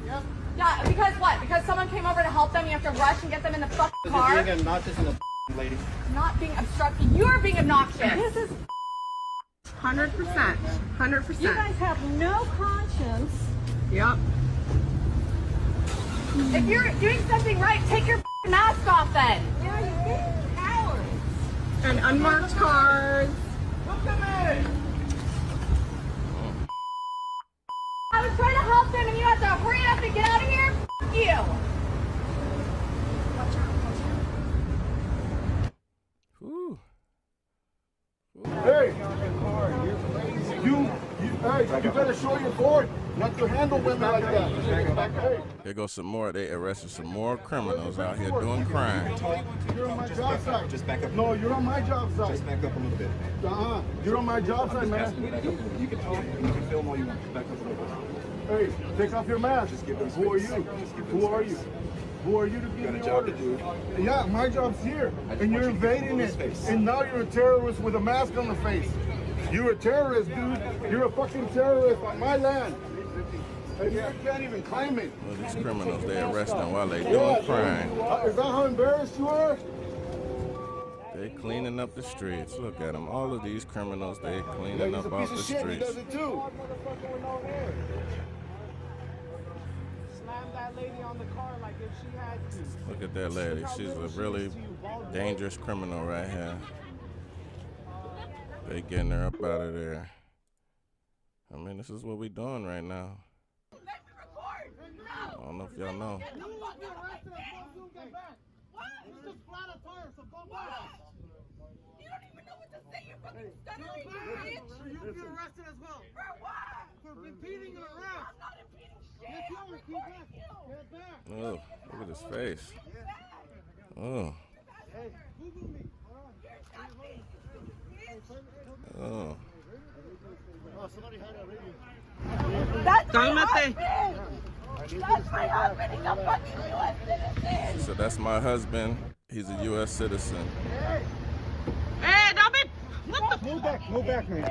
Yep. Yeah, because what? Because someone came over to help them, you have to rush and get them in the fucking car? You're being obnoxious in the lady. Not being obstructive. You're being obnoxious. This is 100%. 100%. You guys have no conscience. Yep. If you're doing something right, take your mask off then. Yeah, you're being cowards. And unmarked cars. I was trying to help them and you have to hurry up and get out of here? F you. Whew. Hey, you better show your board not to handle women like that. Hey. Here goes some more. They arrested some more criminals out here doing crime. You're on my job site. Just back up. No, you're on my job site. Just back up a little bit. You're on my job site, man. You can talk. You can film all you want. Just back up a little bit. Hey, take off your mask. Who are you? Who are you? Who are you to give me orders? Yeah, my job's here, and you're invading it. And now you're a terrorist with a mask on the face. You're a terrorist, dude. You're a fucking terrorist on my land. And you can't even claim it. Well, these criminals, they arrest them while they doing crime. Is that how embarrassed you are? They cleaning up the streets. Look at them. All of these criminals, they cleaning up off the streets. He does it too. Slam that lady on the car like if she had to. Look at that lady. She's a really dangerous criminal right here. They getting her up out of there. I mean, this is what we doing right now. I don't know if y'all know. You don't even know what to say. You're fucking stuttering, bitch. You'll get arrested as well. For what? For impeding an arrest. I'm not impeding shit. Yes, you I'm are. recording you. Get back. Oh, look at his face. Oh. Hey, Google me. Oh. Oh, somebody had a radio. That's my husband. That's my husband. He's a fucking U.S. citizen. So that's my husband. He's a U.S. citizen. Hey, don't be. What the? Move back, man.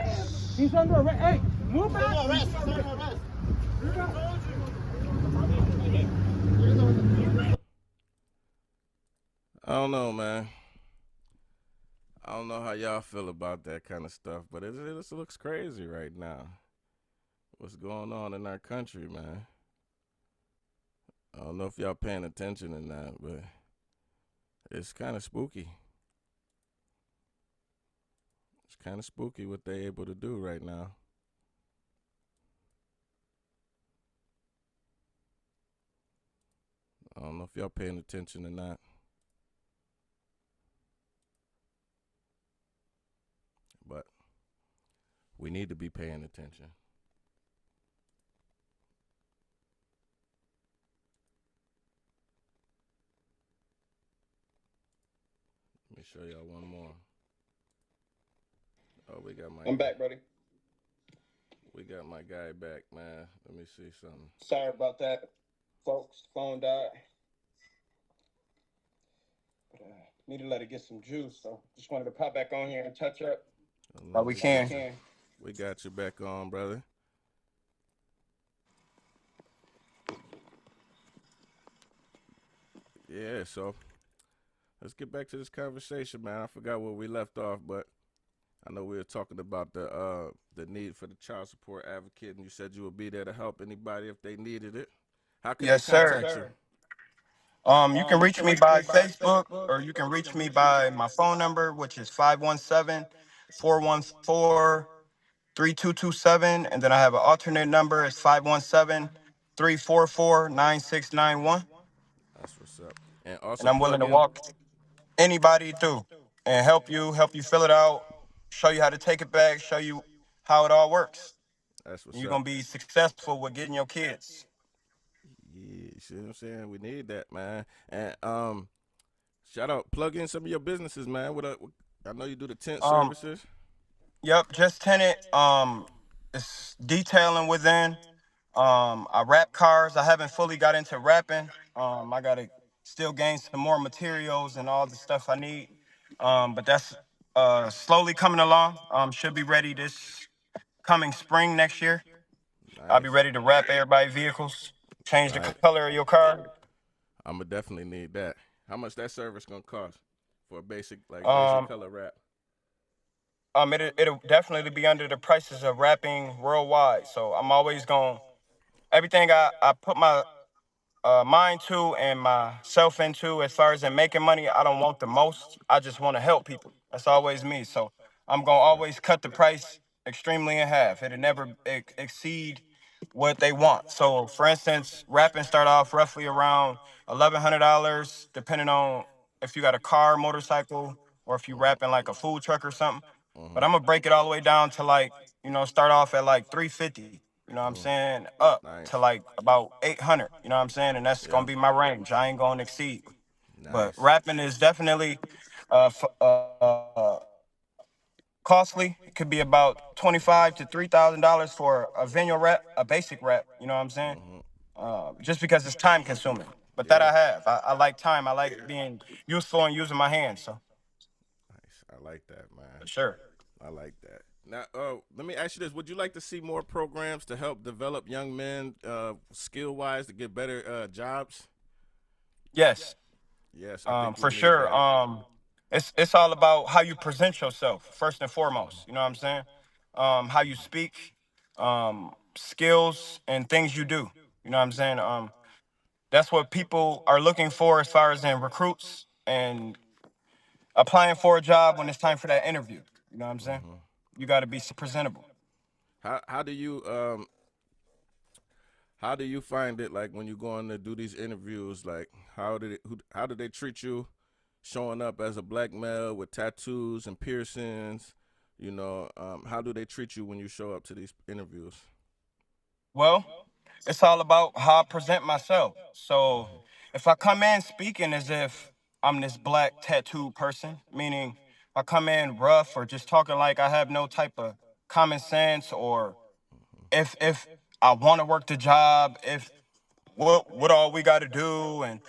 He's under arrest. Hey, move back. He's under arrest. I don't know, man. I don't know how y'all feel about that kind of stuff, but it just looks crazy right now. What's going on in our country, man? I don't know if y'all paying attention or not, but it's kind of spooky. It's kind of spooky what they're able to do right now. I don't know if y'all paying attention or not. But we need to be paying attention. Let me show y'all one more. Oh, we got my. I'm back, buddy. We got my guy back, man. Let me see something. Sorry about that, folks. Phone died. But need to let it get some juice, so just wanted to pop back on here and touch up. We can. We got you back on, brother. Yeah, so let's get back to this conversation, man. I forgot where we left off, but I know we were talking about the need for the child support advocate, and you said you would be there to help anybody if they needed it. How can Yes, they contact sir. you? You can reach me by Facebook, or you can reach me by my phone number, which is 517-414-3227, and then I have an alternate number. It's 517-344-9691. That's what's up. And also, And I'm willing to walk anybody through and help you fill it out, show you how to take it back, show you how it all works. That's what's You're up. gonna be successful with getting your kids. Yeah, you see what I'm saying? We need that, man. And shout out, plug in some of your businesses, man. I know you do the tent services. Yep, just tenant. It's detailing within. I wrap cars. I haven't fully got into wrapping. I gotta still gain some more materials and all the stuff I need. But that's slowly coming along. Should be ready this coming spring next year. Nice. I'll be ready to wrap everybody's vehicles, change the color of your car. I'm gonna definitely need that. How much that service gonna cost for a basic color wrap? It'll definitely be under the prices of wrapping worldwide. So I'm always going, everything I put my mind to and myself into as far as in making money, I don't want the most. I just want to help people. That's always me. So I'm going to always cut the price extremely in half. It'll never exceed what they want. So for instance, wrapping start off roughly around $1,100, depending on if you got a car, motorcycle, or if you wrapping like a food truck or something. But I'm gonna break it all the way down to start off at like $350. You know what I'm saying? Up to like about 800. You know what I'm saying? And that's gonna be my range. I ain't gonna exceed. Nice. But rapping is definitely costly. It could be about $2,500 to $3,000 for a vinyl wrap, a basic wrap. You know what I'm saying? Just because it's time consuming. But that Yeah. I have. I like time. I like being useful and using my hands. So Nice. I like that, man. for sure. I like that. Now, let me ask you this: would you like to see more programs to help develop young men, skill-wise, to get better jobs? Yes. Yes, I think we For need sure. that. It's all about how you present yourself first and foremost. You know what I'm saying? How you speak, skills and things you do. You know what I'm saying? That's what people are looking for as far as in recruits and applying for a job when it's time for that interview. You know what I'm saying? You got to be presentable. How do you how do you find it, like, when you go on to do these interviews? Like, how did they treat you showing up as a black male with tattoos and piercings? You know, how do they treat you when you show up to these interviews? Well, it's all about how I present myself. So if I come in speaking as if I'm this black tattooed person, meaning I come in rough or just talking like I have no type of common sense, or if I want to work the job, if what all we got to do, and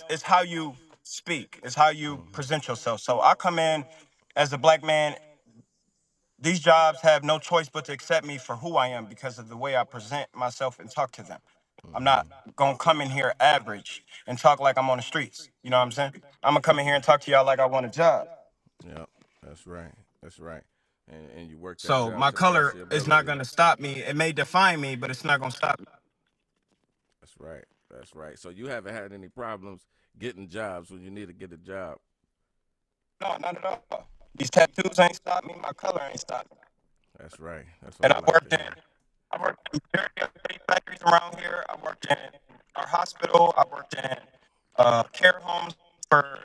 it's how you speak, it's how you present yourself. So I come in as a black man. These jobs have no choice but to accept me for who I am because of the way I present myself and talk to them. I'm not gonna come in here average and talk like I'm on the streets. You know what I'm saying? I'm gonna come in here and talk to y'all like I want a job. Yeah, that's right. That's right. And you work that So job my to the best color of your is not ability. gonna stop me. It may define me, but it's not gonna stop me. That's right. That's right. So you haven't had any problems getting jobs when you need to get a job. No, not at all. These tattoos ain't stopped me. My color ain't stopped me. That's right. That's what And I like to hear. I worked in very factories around here. I worked in our hospital. I worked in care homes for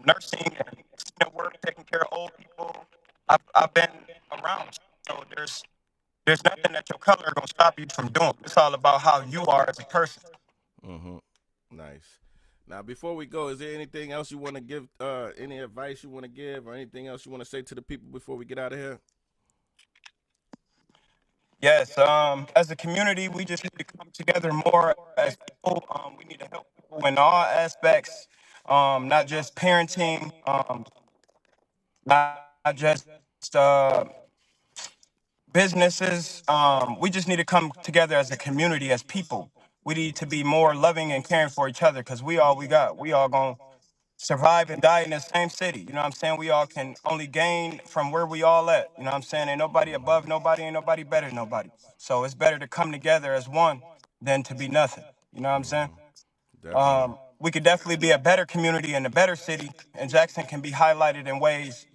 nursing and work, taking care of old people. I've been around, so there's nothing that your color gonna stop you from doing. It's all about how you are as a person. Mm-hmm. Nice. Now, before we go, is there anything else you want to give? Any advice you want to give, or anything else you want to say to the people before we get out of here? Yes, as a community, we just need to come together more as people. We need to help people in all aspects, not just parenting, not just uh, businesses. We just need to come together as a community, as people. We need to be more loving and caring for each other because we all we got. We all gonna survive and die in the same city. You know what I'm saying? We all can only gain from where we all at. You know what I'm saying? Ain't nobody above nobody, ain't nobody better than nobody. So it's better to come together as one than to be nothing. You know what I'm saying? Definitely. We could definitely be a better community and a better city, and Jackson can be highlighted in ways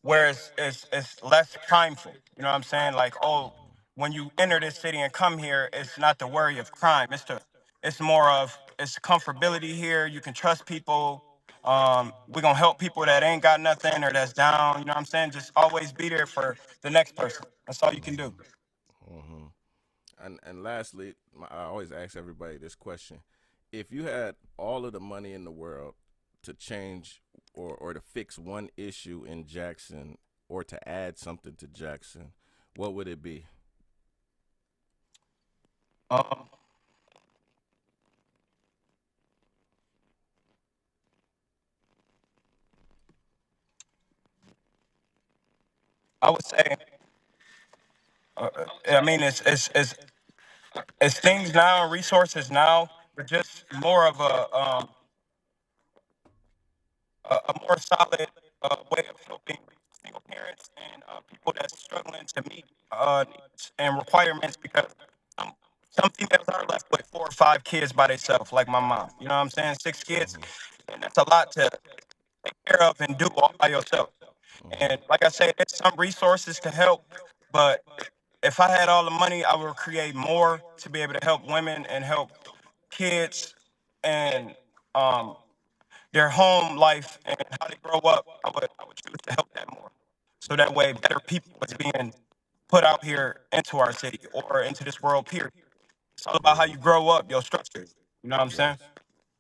where it's less crimeful. You know what I'm saying? Like, oh, when you enter this city and come here, it's not the worry of crime. It's more of it's comfortability here. You can trust people. We're gonna help people that ain't got nothing or that's down. You know what I'm saying? Just always be there for the next person. That's all you can do. Mm-hmm. And lastly, I always ask everybody this question: if you had all of the money in the world to change or to fix one issue in Jackson or to add something to Jackson, what would it be? Um, I would say, I mean, it's things now and resources now, but just more of a more solid way of helping single parents and people that's struggling to meet needs and requirements because um, some females are left with 4 or 5 kids by themselves, like my mom. You know what I'm saying? 6 kids, and that's a lot to take care of and do all by yourself. And like I said, there's some resources to help, but if I had all the money, I would create more to be able to help women and help kids and um, their home life and how they grow up. I would choose to help that more, so that way better people is being put out here into our city or into this world. Period. It's all about how you grow up, your structure. You know what I'm saying?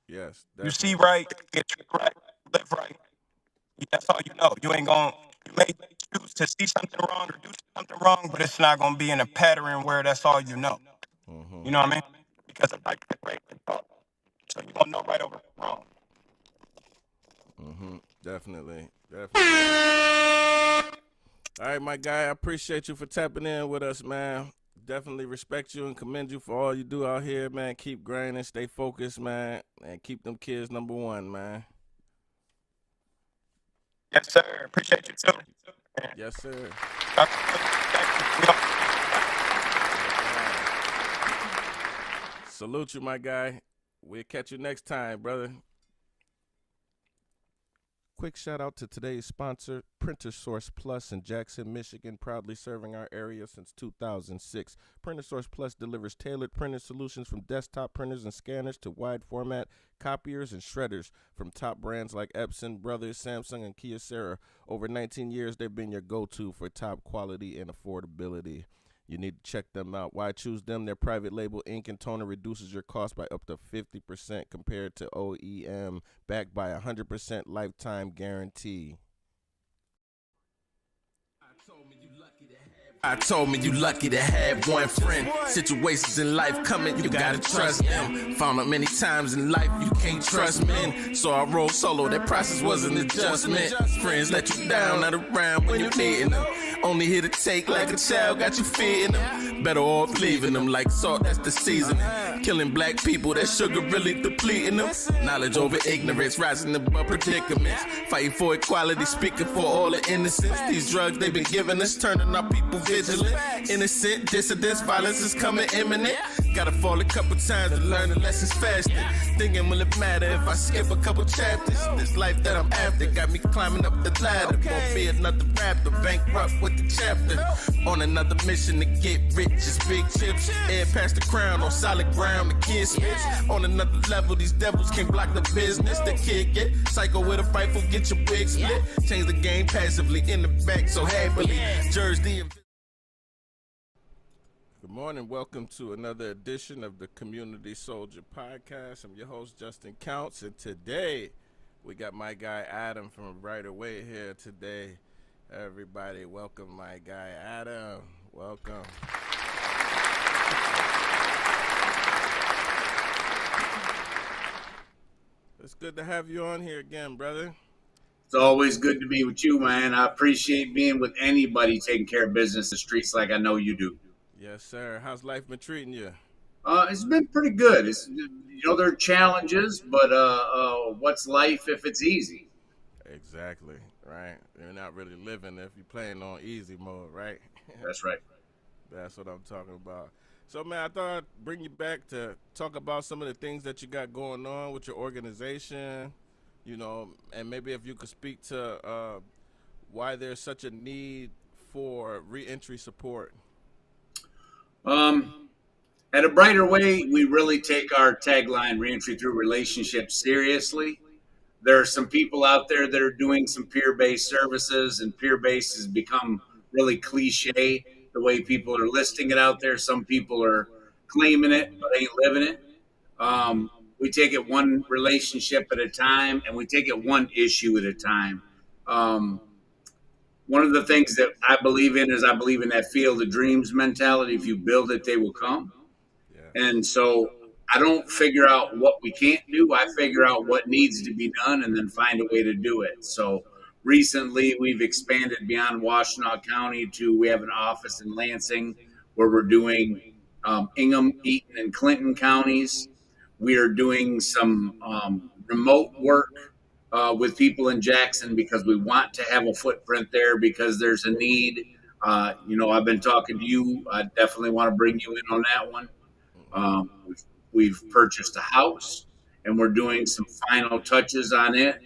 Yes. Yes, You see definitely. right, get treated right, live right. That's all you know. You ain't gonna. You may choose to see something wrong or do something wrong, but it's not gonna be in a pattern where that's all you know. Mm-hmm. You know what I mean? Because of like the great thought. So you gonna know right over wrong. Definitely. All right, my guy, I appreciate you for tapping in with us, man. Definitely respect you and commend you for all you do out here, man. Keep grinding, stay focused, man, and keep them kids number one, man. Yes, sir. Appreciate you too. Yes, sir. Salute you, my guy. We'll catch you next time, brother. Quick shout out to today's sponsor, Printer Source Plus in Jackson, Michigan, proudly serving our area since 2006. Printer Source Plus delivers tailored printing solutions from desktop printers and scanners to wide format copiers and shredders from top brands like Epson, Brothers, Samsung, and Kyocera. Over 19 years, they've been your go-to for top quality and affordability. You need to check them out. Why choose them? Their private label ink and toner reduces your cost by up to 50% compared to OEM, backed by 100% lifetime guarantee. I told me you lucky to have one friend. Situations in life coming, you gotta trust them. Found out many times in life you can't trust men. So I rolled solo, that process was an adjustment. Friends let you down, not around when you're needing them. Only here to take like a child, got you feeding them. Better off leaving them like salt, that's the seasoning. Killing black people, that sugar really depleting them. Knowledge over ignorance, rising above predicaments. Fighting for equality, speaking for all the innocents. These drugs they've been giving us, turning our people vigilant. Innocent dissidents, violence is coming imminent. Gotta fall a couple times to learn the lessons faster. Thinking will it matter if I skip a couple chapters? This life that I'm after got me climbing up the ladder. Won't be another rapper, bankrupt with the chapter. On another mission to get rich, just big chips. Air past the crown on solid ground, the kid spits. On another level, these devils can't block the business. The kid get psycho with a rifle, get your wig split. Change the game passively in the back, so happily. Jersey. Good morning. Welcome to another edition of the Community Soldier Podcast. I'm your host, Justin Counts, and today we got my guy Adam from right away here today. Everybody, welcome my guy Adam. Welcome. It's good to have you on here again, brother. It's always good to be with you, man. I appreciate being with anybody taking care of business in the streets like I know you do. Yes, sir. How's life been treating you? It's been pretty good. It's, there are challenges, but what's life if it's easy? Exactly, right? You're not really living if you're playing on easy mode, right? That's right. That's what I'm talking about. So, man, I thought I'd bring you back to talk about some of the things that you got going on with your organization, you know, and maybe if you could speak to why there's such a need for reentry support. At A Brighter Way, we really take our tagline, reentry through relationships, seriously. There are some people out there that are doing some peer-based services, and peer-based has become really cliche, the way people are listing it out there. Some people are claiming it, but ain't living it. We take it one relationship at a time, and we take it one issue at a time. One of the things that I believe in is I believe in that field of dreams mentality. If you build it, they will come. Yeah. And so I don't figure out what we can't do. I figure out what needs to be done and then find a way to do it. So recently we've expanded beyond Washtenaw County we have an office in Lansing where we're doing Ingham, Eaton, and Clinton counties. We are doing some remote work with people in Jackson because we want to have a footprint there because there's a need. I've been talking to you. I definitely want to bring you in on that one. We've purchased a house and we're doing some final touches on it.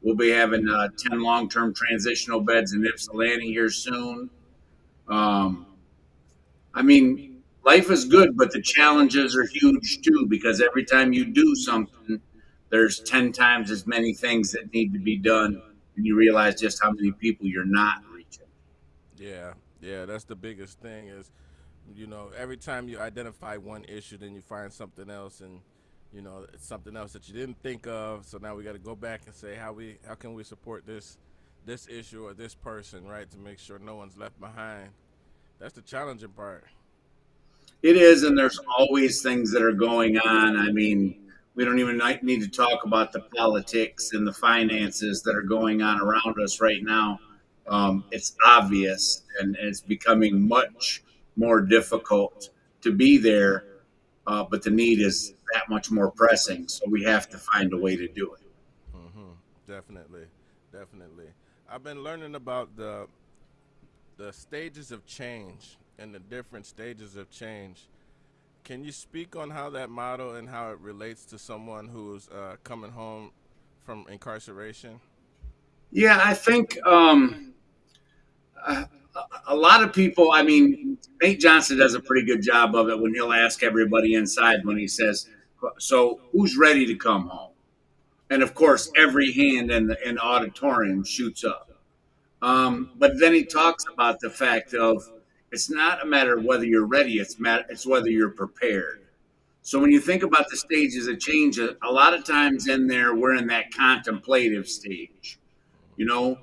We'll be having 10 long-term transitional beds in Ypsilanti here soon. Life is good, but the challenges are huge too, because every time you do something, there's 10 times as many things that need to be done, and you realize just how many people you're not reaching. Yeah, that's the biggest thing is, every time you identify one issue, then you find something else, and, it's something else that you didn't think of. So now we got to go back and say how can we support this issue or this person, right, to make sure no one's left behind. That's the challenging part. It is, and there's always things that are going on. We don't even need to talk about the politics and the finances that are going on around us right now. It's obvious, and it's becoming much more difficult to be there, but the need is that much more pressing. So we have to find a way to do it. Definitely, definitely. I've been learning about the stages of change and the different stages of change. Can you speak on how that model and how it relates to someone who's coming home from incarceration? Yeah, I think a a lot of people, I mean, Nate Johnson does a pretty good job of it when he'll ask everybody inside when he says, "So who's ready to come home?" And of course, every hand in the auditorium shoots up. But then he talks about the fact of it's not a matter of whether you're ready; it's whether you're prepared. So when you think about the stages of change, a lot of times in there, we're in that contemplative stage. You know,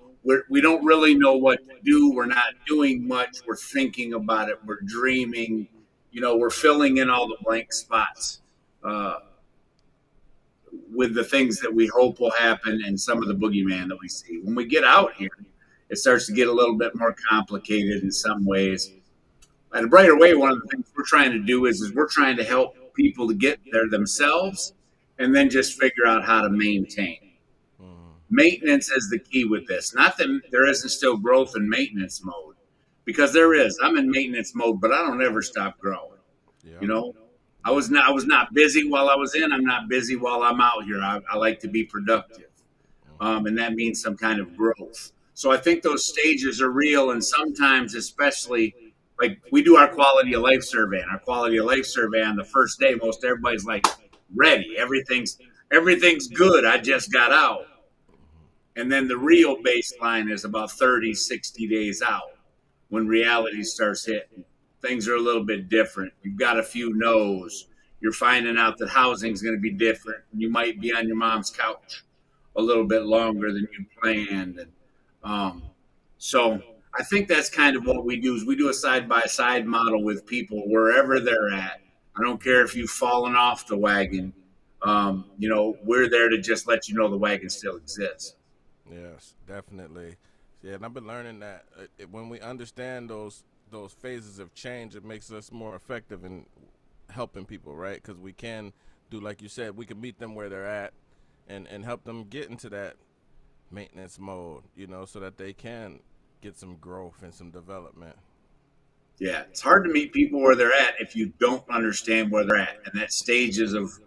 we don't really know what to do. We're not doing much. We're thinking about it. We're dreaming. You know, we're filling in all the blank spots uh, with the things that we hope will happen and some of the boogeyman that we see. When we get out here, it starts to get a little bit more complicated in some ways. At a brighter way, one of the things we're trying to do is we're trying to help people to get there themselves and then just figure out how to maintain. Maintenance is the key with this. Not that there isn't still growth in maintenance mode, because there is. I'm in maintenance mode, but I don't ever stop growing. You know, I was not busy while I was in. I'm not busy while I'm out here. I like to be productive, and that means some kind of growth. So I think those stages are real, and sometimes, especially like we do our quality of life survey, and our quality of life survey on the first day, most everybody's like ready. Everything's good. I just got out. And then the real baseline is about 30, 60 days out when reality starts hitting. Things are a little bit different. You've got a few no's. You're finding out that housing's going to be different. You might be on your mom's couch a little bit longer than you planned. And so I think that's kind of what we do is we do a side-by-side model with people wherever they're at. I don't care if you've fallen off the wagon. You know, we're there to just let you know the wagon still exists. Yes, definitely. Yeah, and I've been learning that when we understand those phases of change, it makes us more effective in helping people, right? Because we can do, like you said, we can meet them where they're at and help them get into that maintenance mode, you know, so that they can get some growth and some development. Yeah, it's hard to meet people where they're at if you don't understand where they're at, and that stages of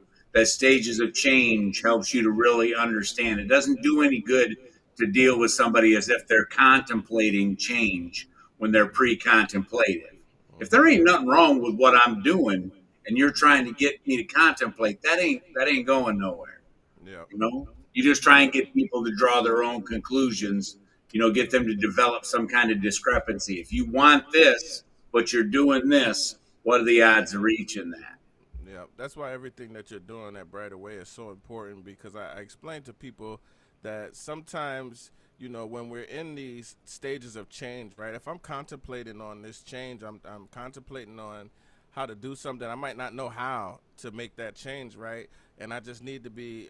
change helps you to really understand. It doesn't do any good to deal with somebody as if they're contemplating change when they're pre-contemplative. If there ain't nothing wrong with what I'm doing, and you're trying to get me to contemplate, that ain't going nowhere. Yeah. You know, you just try and get people to draw their own conclusions. You know, get them to develop some kind of discrepancy. If you want this, but you're doing this, what are the odds of reaching that? Yeah, that's why everything that you're doing at Brighter Way is so important, because I explain to people that sometimes, you know, when we're in these stages of change, right, if I'm contemplating on this change, I'm contemplating on how to do something, I might not know how to make that change, right, and I just need to be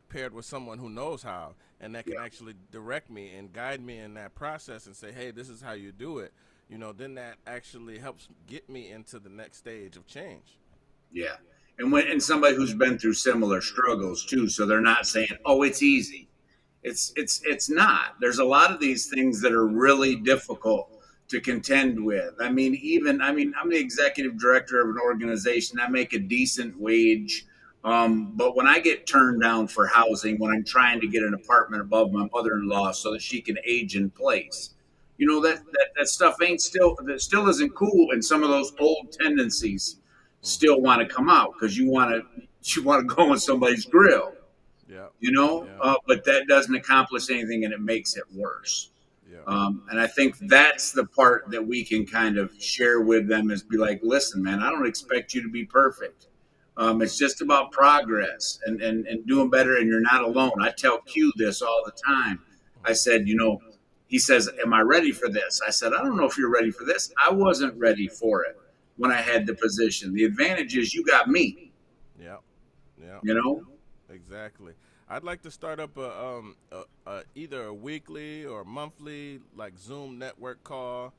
paired with someone who knows how and that can actually direct me and guide me in that process and say, hey, this is how you do it, you know, then that actually helps get me into the next stage of change. Yeah. And somebody who's been through similar struggles too, so they're not saying, "Oh, it's easy." It's not. There's a lot of these things that are really difficult to contend with. I'm the executive director of an organization. I make a decent wage. But when I get turned down for housing, when I'm trying to get an apartment above my mother-in-law so that she can age in place, you know, that stuff that still isn't cool. And some of those old tendencies still want to come out because you want to go on somebody's grill, Yeah. you know, Yeah. but that doesn't accomplish anything and it makes it worse. Yeah. And I think that's the part that we can kind of share with them is be like, listen, man, I don't expect you to be perfect. It's just about progress and doing better. And you're not alone. I tell Q this all the time. I said, you know, he says, am I ready for this? I said, I don't know if you're ready for this. I wasn't ready for it when I had the position. The advantage is you got me. Yeah. Yeah. You know? Exactly. I'd like to start up either a weekly or monthly like Zoom network call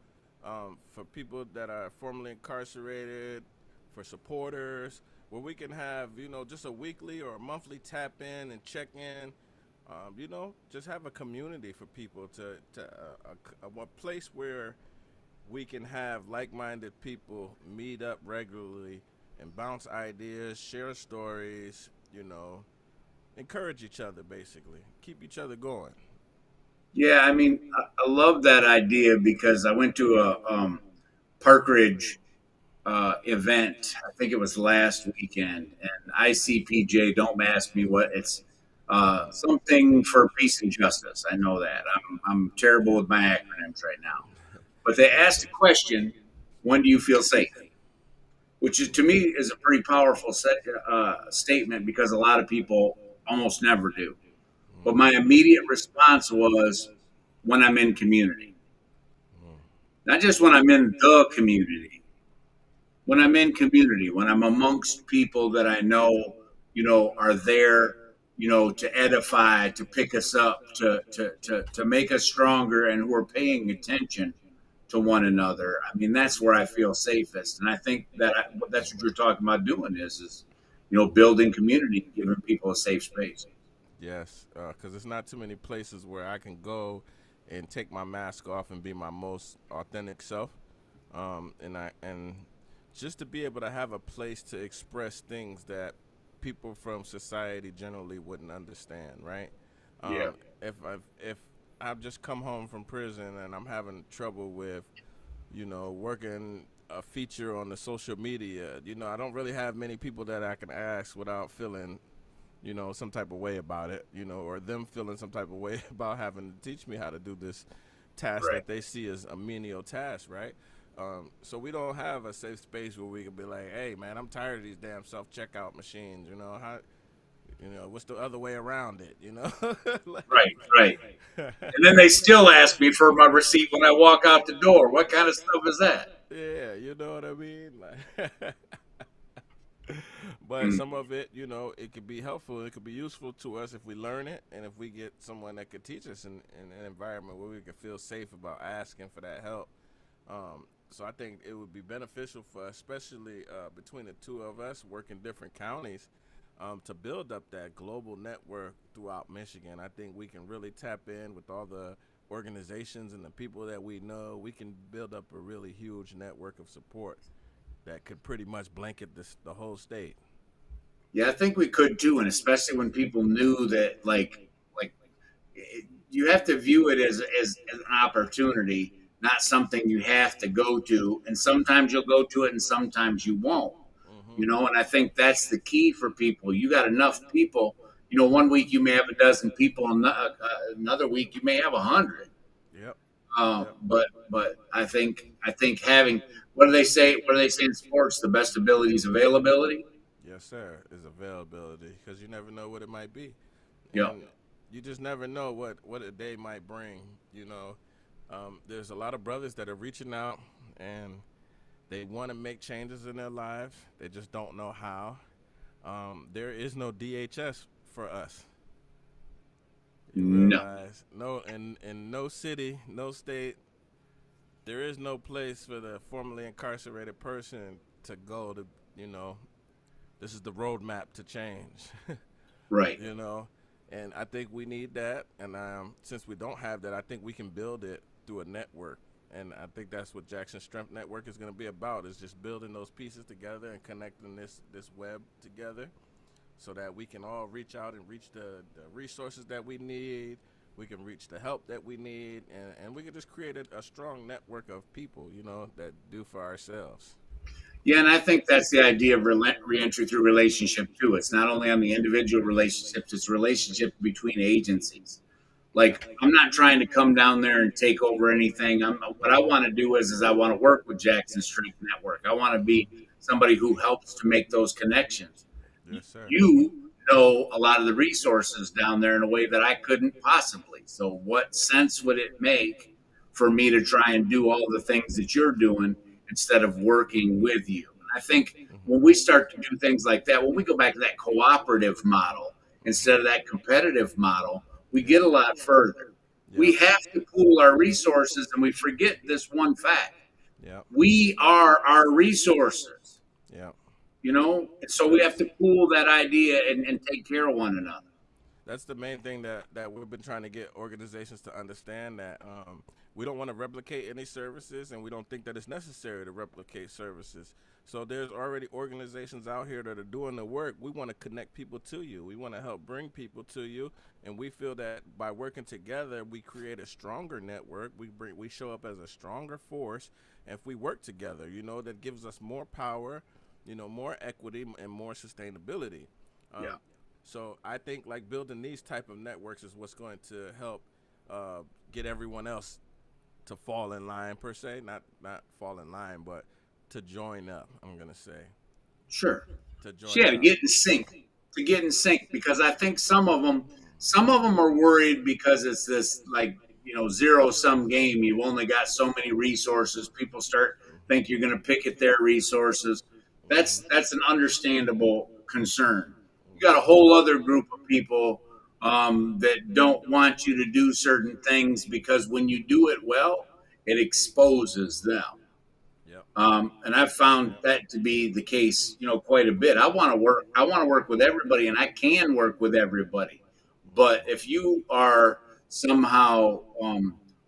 for people that are formerly incarcerated, for supporters, where we can have just a weekly or a monthly tap in and check in. Just have a community for people a place where we can have like-minded people meet up regularly and bounce ideas, share stories, encourage each other, basically keep each other going. Yeah, I mean, I love that idea because I went to a Park Ridge event. I think it was last weekend, and ICPJ. Don't ask me what it's. Something for peace and justice. I know that. I'm terrible with my acronyms right now. But they asked a question: when do you feel safe? Which is to me is a pretty powerful statement because a lot of people almost never do. But my immediate response was when I'm in community, not just when I'm in the community. When I'm in community, when I'm amongst people that I know, are there, to edify, to pick us up, to make us stronger, and who are paying attention to one another. I mean, that's where I feel safest, and I think that's what you're talking about doing is building community, giving people a safe space. Yes, because there's not too many places where I can go and take my mask off and be my most authentic self, and just to be able to have a place to express things that people from society generally wouldn't understand, right? Yeah. If I've just come home from prison and I'm having trouble with, working a feature on the social media, I don't really have many people that I can ask without feeling, some type of way about it, or them feeling some type of way about having to teach me how to do this task Right. that they see as a menial task, right? So we don't have a safe space where we can be like, hey, man, I'm tired of these damn self-checkout machines, what's the other way around it, Right. And then they still ask me for my receipt when I walk out the door. What kind of stuff is that? Yeah, you know what I mean? But Mm. some of it, it could be helpful. It could be useful to us if we learn it and if we get someone that could teach us in an environment where we can feel safe about asking for that help. So I think it would be beneficial for us, especially between the two of us working different counties, to build up that global network throughout Michigan. I think we can really tap in with all the organizations and the people that we know. We can build up a really huge network of support that could pretty much blanket the whole state. Yeah, I think we could too, and especially when people knew that, you have to view it as an opportunity, not something you have to go to. And sometimes you'll go to it, and sometimes you won't. And I think that's the key for people. You got enough people. One week you may have a dozen people, and another week you may have 100. Yep. But I think having what do they say? What do they say in sports? The best ability is availability. Yes, sir, is availability, because you never know what it might be. Yeah. And you just never know what a day might bring, There's a lot of brothers that are reaching out, and they want to make changes in their lives. They just don't know how. There is no DHS for us. You realize, no, in no city, no state, there is no place for the formerly incarcerated person to go to, this is the roadmap to change. Right. And I think we need that. And since we don't have that, I think we can build it through a network. And I think that's what Jackson Strength Network is going to be about, is just building those pieces together and connecting this web together so that we can all reach out and reach the resources that we need. We can reach the help that we need, and we can just create a strong network of people, that do for ourselves. Yeah, and I think that's the idea of reentry through relationship too. It's not only on the individual relationships; it's relationships between agencies. Like, I'm not trying to come down there and take over anything. What I want to do is I want to work with Jackson Strength Network. I want to be somebody who helps to make those connections. Yes, sir. You know a lot of the resources down there in a way that I couldn't possibly. So what sense would it make for me to try and do all the things that you're doing instead of working with you? And I think when we start to do things like that, when we go back to that cooperative model instead of that competitive model, we get a lot further. We have to pool our resources, and we forget this one fact. Yeah. We are our resources, Yeah. and so we have to pool that idea and take care of one another. That's the main thing that we've been trying to get organizations to understand, that we don't want to replicate any services, and we don't think that it's necessary to replicate services. So there's already organizations out here that are doing the work. We want to connect people to you. We want to help bring people to you, and we feel that by working together, we create a stronger network. We show up as a stronger force, and if we work together, that gives us more power, more equity, and more sustainability. Yeah. So I think like building these type of networks is what's going to help get everyone else to fall in line, per se, not fall in line, but to join up. I'm gonna say. Sure. To join Yeah, to up. get in sync. Because I think some of them are worried because it's this zero sum game. You've only got so many resources. People think you're going to pick at their resources. That's an understandable concern. You got a whole other group of people that don't want you to do certain things because when you do it well, it exposes them. And I've found that to be the case, quite a bit. I want to work with everybody, and I can work with everybody. But if you are somehow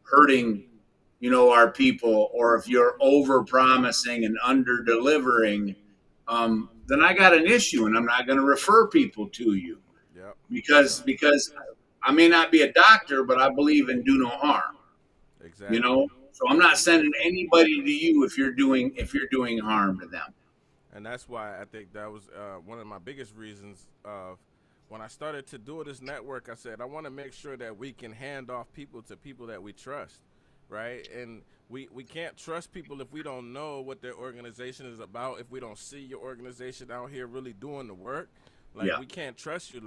hurting, our people, or if you're over promising and under delivering, then I got an issue, and I'm not going to refer people to you because I may not be a doctor, but I believe in do no harm. Exactly. So I'm not sending anybody to you if you're doing harm to them. And that's why I think that was one of my biggest reasons of when I started to do this network. I said I want to make sure that we can hand off people to people that we trust, right? And we can't trust people if we don't know what their organization is about, if we don't see your organization out here really doing the work. We can't trust you.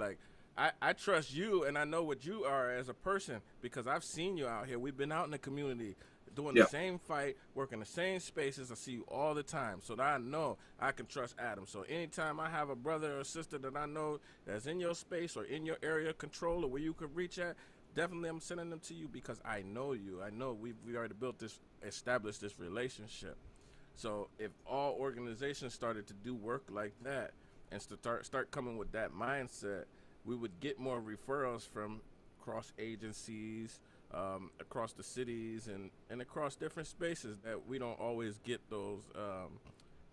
I trust you, and I know what you are as a person because I've seen you out here. We've been out in the community doing the same fight, working the same spaces. I see you all the time, so that I know I can trust Adam. So anytime I have a brother or sister that I know that's in your space or in your area of control or where you could reach at, definitely I'm sending them to you because I know you. I know we already established this relationship. So if all organizations started to do work like that and start coming with that mindset, we would get more referrals from cross agencies, across the cities and across different spaces that we don't always get those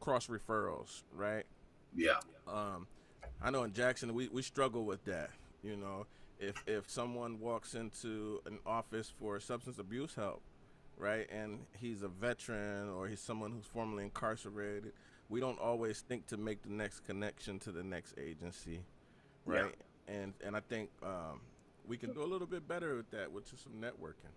cross referrals, right? Yeah. I know in Jackson we struggle with that. If someone walks into an office for substance abuse help, right, and he's a veteran or he's someone who's formerly incarcerated, we don't always think to make the next connection to the next agency, right? Yeah. And I think we can do a little bit better with that, with just some networking.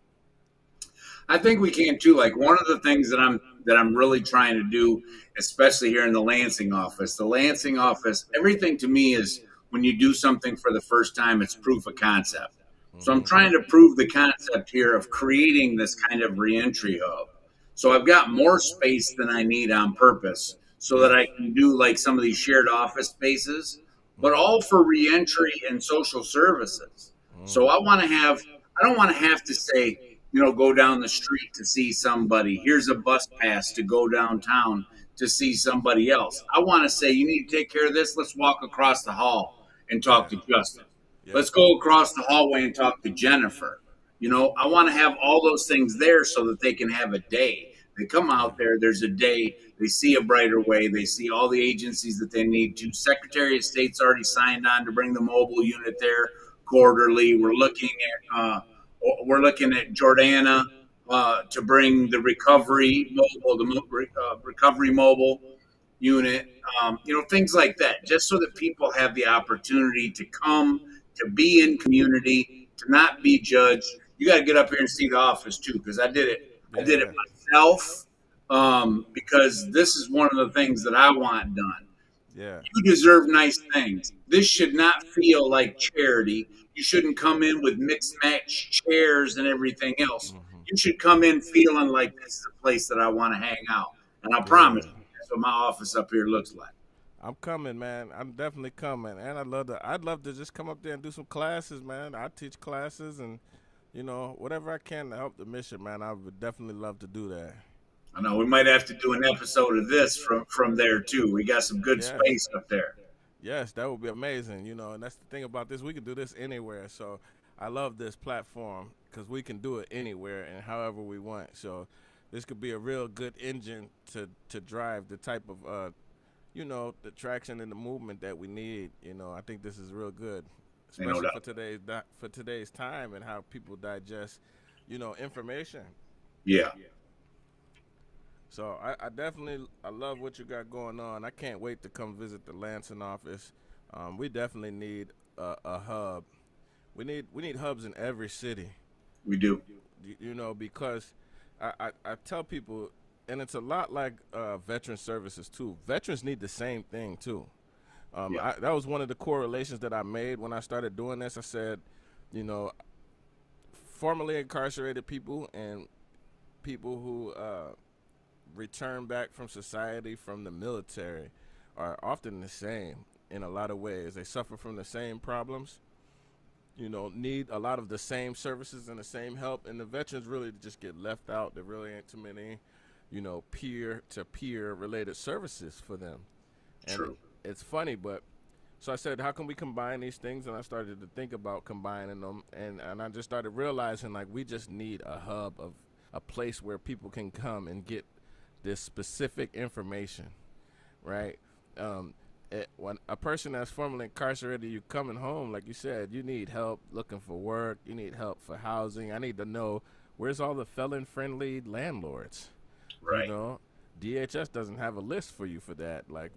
I think we can too. Like one of the things that I'm really trying to do, especially here in the Lansing office. The Lansing office, everything to me is when you do something for the first time, it's proof of concept. So I'm trying to prove the concept here of creating this kind of reentry hub. So I've got more space than I need on purpose so that I can do like some of these shared office spaces, but all for reentry and social services. So I don't want to have to say, go down the street to see somebody. Here's a bus pass to go downtown to see somebody else. I want to say, you need to take care of this. Let's walk across the hall and talk to Justin. Let's go across the hallway and talk to Jennifer. I want to have all those things there so that they can have a day. They come out there, there's a day, they see a brighter way, they see all the agencies that they need to. Secretary of State's already signed on to bring the mobile unit there quarterly. We're looking at Jordana to bring the recovery mobile unit, things like that, just so that people have the opportunity to come, to be in community, to not be judged. You got to get up here and see the office too, because I did it myself, because this is one of the things that I want done. Yeah. You deserve nice things. This should not feel like charity. You shouldn't come in with mixed match chairs and everything else. You should come in feeling like this is a place that I want to hang out. And I promise you, that's what my office up here looks like. I'm coming, man. I'm definitely coming, and I'd love to just come up there and do some classes, man. I teach classes, and whatever I can to help the mission, man. I would definitely love to do that. I know we might have to do an episode of this from there too. We got some good Yes, space up there. yes, that would be amazing. And that's the thing about this. We can do this anywhere. So I love this platform because we can do it anywhere and however we want. So this could be a real good engine to drive the type of the traction and the movement that we need. I think this is real good, especially for today's time and how people digest, information. Yeah. So I love what you got going on. I can't wait to come visit the Lansing office. We definitely need a hub. We need hubs in every city. We do. Because I tell people, and it's a lot like veteran services too. Veterans need the same thing too. That was one of the correlations that I made when I started doing this. I said, formerly incarcerated people and people who return back from society from the military are often the same in a lot of ways. They suffer from the same problems, need a lot of the same services and the same help, and the veterans really just get left out. There really ain't too many, peer-to-peer related services for them. And True. It's funny, but so I said, how can we combine these things? And I started to think about combining them, and I just started realizing, like, we just need a hub of a place where people can come and get this specific information, right? When a person that's formerly incarcerated, you coming home, like you said, you need help looking for work, you need help for housing. I need to know, where's all the felon-friendly landlords? Right. DHS doesn't have a list for you for that. Like,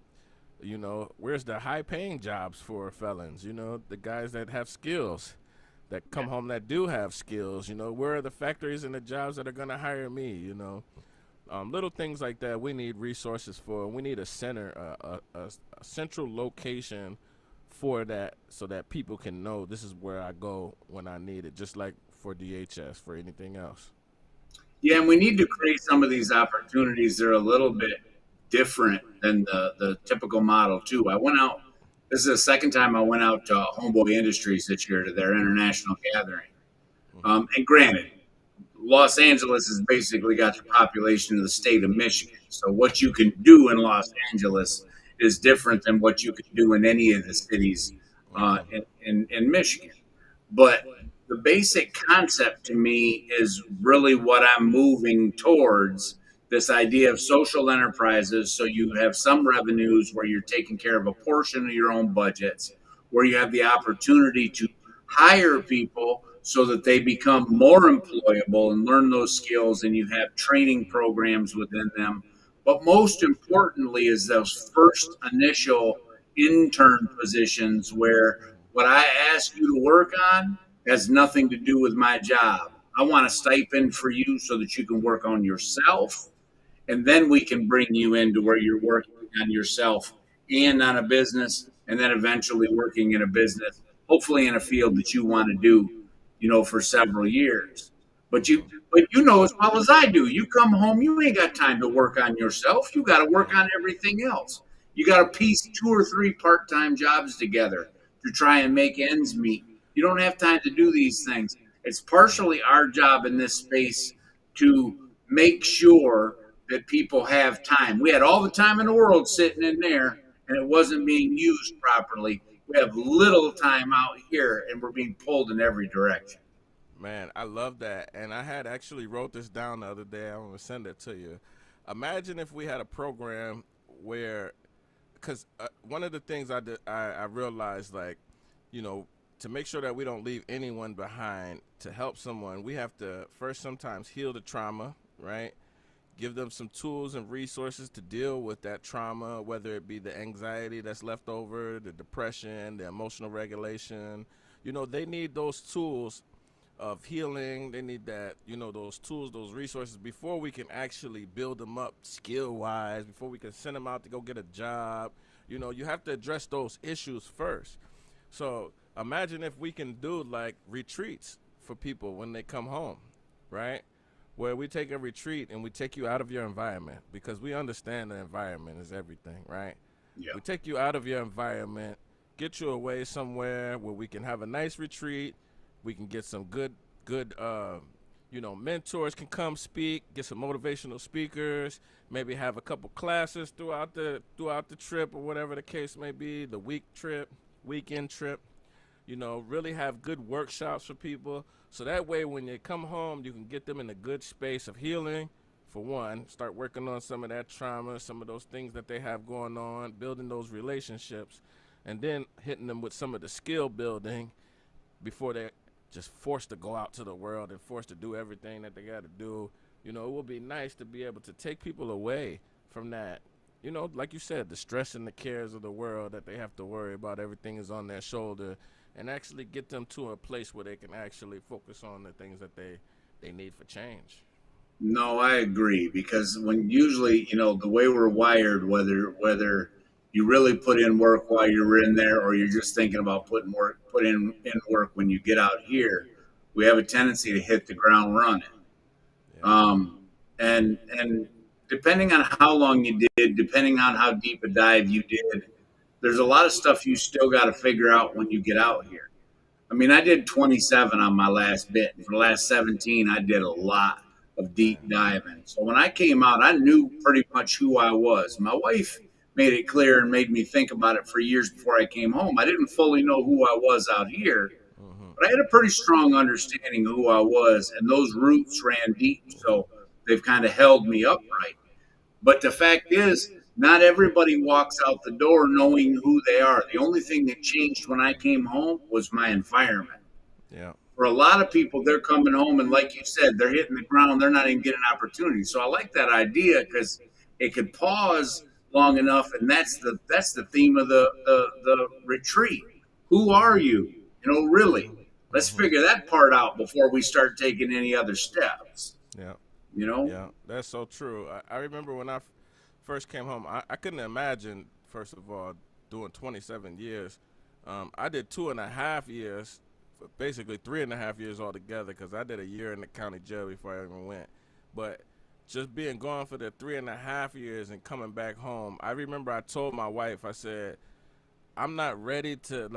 where's the high-paying jobs for felons? The guys that have skills, that come home that do have skills. Where are the factories and the jobs that are going to hire me? Little things like that we need resources for. We need a center, a central location for that, so that people can know this is where I go when I need it, just like for DHS, for anything else. Yeah, and we need to create some of these opportunities that are a little bit different than the typical model too. This is the second time I went out to Homeboy Industries this year to their international gathering. And granted, Los Angeles has basically got the population of the state of Michigan. So what you can do in Los Angeles is different than what you can do in any of the cities in Michigan. But the basic concept to me is really what I'm moving towards, this idea of social enterprises. So you have some revenues where you're taking care of a portion of your own budgets, where you have the opportunity to hire people so that they become more employable and learn those skills, and you have training programs within them. But most importantly is those first initial intern positions where what I ask you to work on has nothing to do with my job. I want a stipend for you so that you can work on yourself, and then we can bring you into where you're working on yourself and on a business, and then eventually working in a business, hopefully in a field that you want to do, for several years. But you know as well as I do, you come home, you ain't got time to work on yourself. You got to work on everything else. You got to piece 2 or 3 part-time jobs together to try and make ends meet. You don't have time to do these things. It's partially our job in this space to make sure that people have time. We had all the time in the world sitting in there, and it wasn't being used properly. We have little time out here, and we're being pulled in every direction. Man, I love that. And I had actually wrote this down the other day. I'm going to send it to you. Imagine if we had a program where, because one of the things I realized, like, to make sure that we don't leave anyone behind, to help someone, we have to first sometimes heal the trauma, right? Give them some tools and resources to deal with that trauma, whether it be the anxiety that's left over, the depression, the emotional regulation. They need those tools of healing. They need that, those tools, those resources before we can actually build them up skill-wise, before we can send them out to go get a job. You have to address those issues first. So imagine if we can do like retreats for people when they come home, right? Where we take a retreat and we take you out of your environment, because we understand the environment is everything, right? Yeah. We take you out of your environment, get you away somewhere where we can have a nice retreat. We can get some good, mentors can come speak, get some motivational speakers, maybe have a couple classes throughout the trip or whatever the case may be, the weekend trip. Really have good workshops for people. So that way when they come home, you can get them in a good space of healing. For one, start working on some of that trauma, some of those things that they have going on, building those relationships, and then hitting them with some of the skill building before they're just forced to go out to the world and forced to do everything that they got to do. It will be nice to be able to take people away from that. Like you said, the stress and the cares of the world that they have to worry about, everything is on their shoulder, and actually get them to a place where they can actually focus on the things that they need for change. No, I agree, because when usually, the way we're wired, whether you really put in work while you're in there or you're just thinking about put in work when you get out here, we have a tendency to hit the ground running. And depending on how long you did, depending on how deep a dive you did, there's a lot of stuff you still got to figure out when you get out here. I mean, I did 27 on my last bit. For the last 17, I did a lot of deep diving. So when I came out, I knew pretty much who I was. My wife made it clear and made me think about it for years before I came home. I didn't fully know who I was out here, but I had a pretty strong understanding of who I was, and those roots ran deep, so they've kind of held me upright. But the fact is, not everybody walks out the door knowing who they are. The only thing that changed when I came home was my environment. Yeah. For a lot of people, they're coming home, and like you said, they're hitting the ground. They're not even getting opportunity. So I like that idea because it could pause long enough, and that's the theme of the retreat. Who are you? Really. Let's figure that part out before we start taking any other steps. Yeah. Yeah, that's so true. I remember when I first came home, I couldn't imagine, first of all, doing 27 years. I did 2.5 years, basically 3.5 years altogether, because I did a year in the county jail before I even went. But just being gone for the 3.5 years and coming back home, I remember I told my wife, I said, I'm not ready to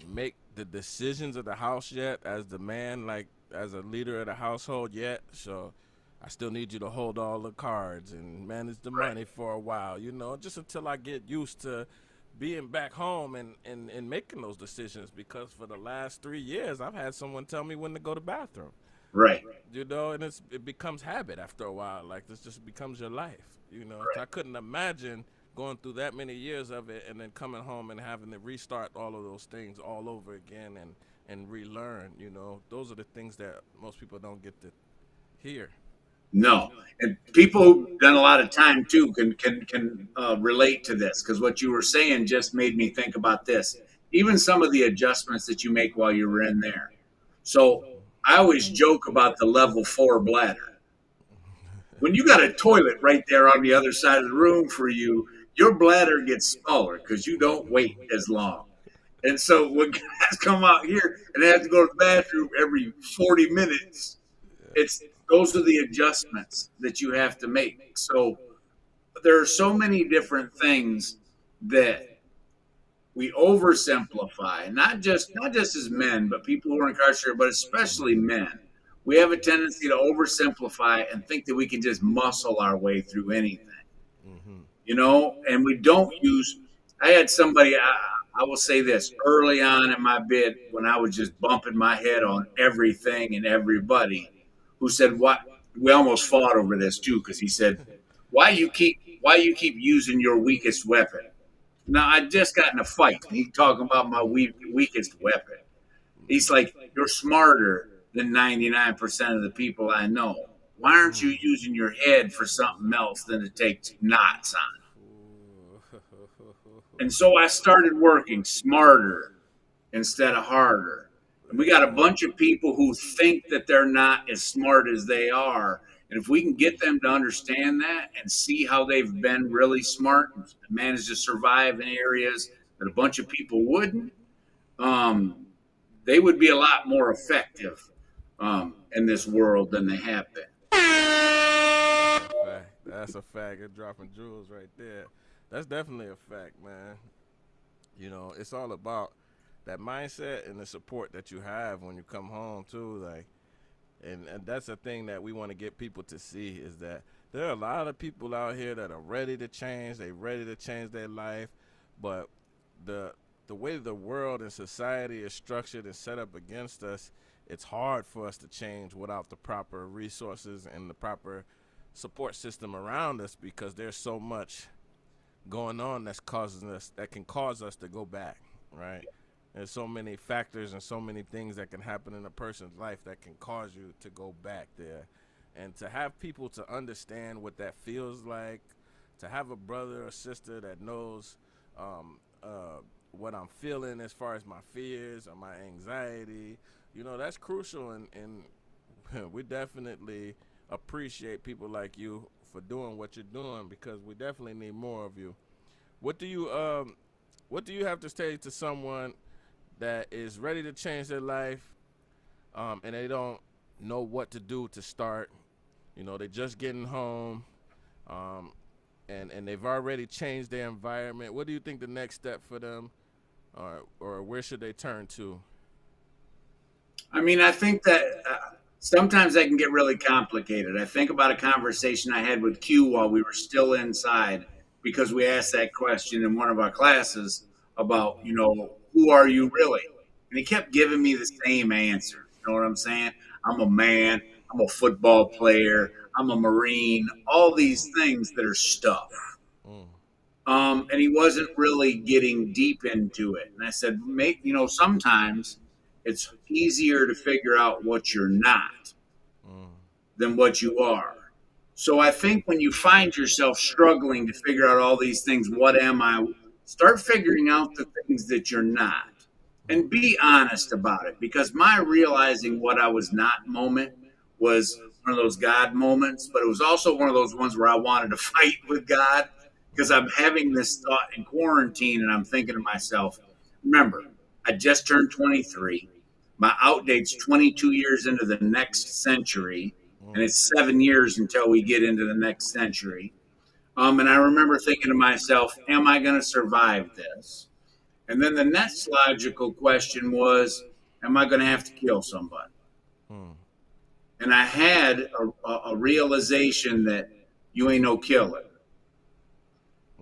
make the decisions of the house yet as the man, as a leader of the household yet. So I still need you to hold all the cards and manage the money for a while, just until I get used to being back home and making those decisions, because for the last 3 years, I've had someone tell me when to go to the bathroom. Right. And it becomes habit after a while. This just becomes your life, Right. So I couldn't imagine going through that many years of it and then coming home and having to restart all of those things all over again and relearn, Those are the things that most people don't get to hear. No, and people who've done a lot of time too can relate to this, because what you were saying just made me think about this. Even some of the adjustments that you make while you were in there. So I always joke about the level 4 bladder. When you got a toilet right there on the other side of the room for you, your bladder gets smaller because you don't wait as long. And so when guys come out here and they have to go to the bathroom every 40 minutes, those are the adjustments that you have to make. So there are so many different things that we oversimplify, not just as men, but people who are incarcerated, but especially men. We have a tendency to oversimplify and think that we can just muscle our way through anything. And we don't use. I had somebody, I will say this, early on in my bid, when I was just bumping my head on everything and everybody, who said, "What?" We almost fought over this too, because he said, why you keep using your weakest weapon?" Now, I just got in a fight. He's talking about my weakest weapon. He's like, "You're smarter than 99% of the people I know. Why aren't you using your head for something else than to take knots on?" And so I started working smarter instead of harder. And we got a bunch of people who think that they're not as smart as they are. And if we can get them to understand that and see how they've been really smart and managed to survive in areas that a bunch of people wouldn't, they would be a lot more effective in this world than they have been. That's a fact. You're dropping jewels right there. That's definitely a fact, man. You know, it's all about that mindset and the support that you have when you come home too. Like, and that's the thing that we want to get people to see is that there are a lot of people out here that are ready to change. They ready to change their life, but the way the world and society is structured and set up against us, it's hard for us to change without the proper resources and the proper support system around us, because there's so much going on that can cause us to go back, right? There's so many factors and so many things that can happen in a person's life that can cause you to go back there. And to have people to understand what that feels like, to have a brother or sister that knows what I'm feeling as far as my fears or my anxiety, you know, that's crucial. And we definitely appreciate people like you for doing what you're doing, because we definitely need more of you. What do you have to say to someone that is ready to change their life, and they don't know what to do to start? You know, they're just getting home, and they've already changed their environment. What do you think the next step for them, or where should they turn to? I mean, I think that sometimes that can get really complicated. I think about a conversation I had with Q while we were still inside, because we asked that question in one of our classes about, you know, who are you really? And he kept giving me the same answer. You know what I'm saying? I'm a man. I'm a football player. I'm a Marine. All these things that are stuff. And he wasn't really getting deep into it. And I said, sometimes it's easier to figure out what you're not than what you are. So I think when you find yourself struggling to figure out all these things, what am I? Start figuring out the things that you're not, and be honest about it. Because my realizing what I was not moment was one of those God moments, but it was also one of those ones where I wanted to fight with God, because I'm having this thought in quarantine, and I'm thinking to myself, remember, I just turned 23. My outdate's 22 years into the next century, and it's 7 years until we get into the next century. And I remember thinking to myself, am I going to survive this? And then the next logical question was, am I going to have to kill somebody? And I had a realization that you ain't no killer.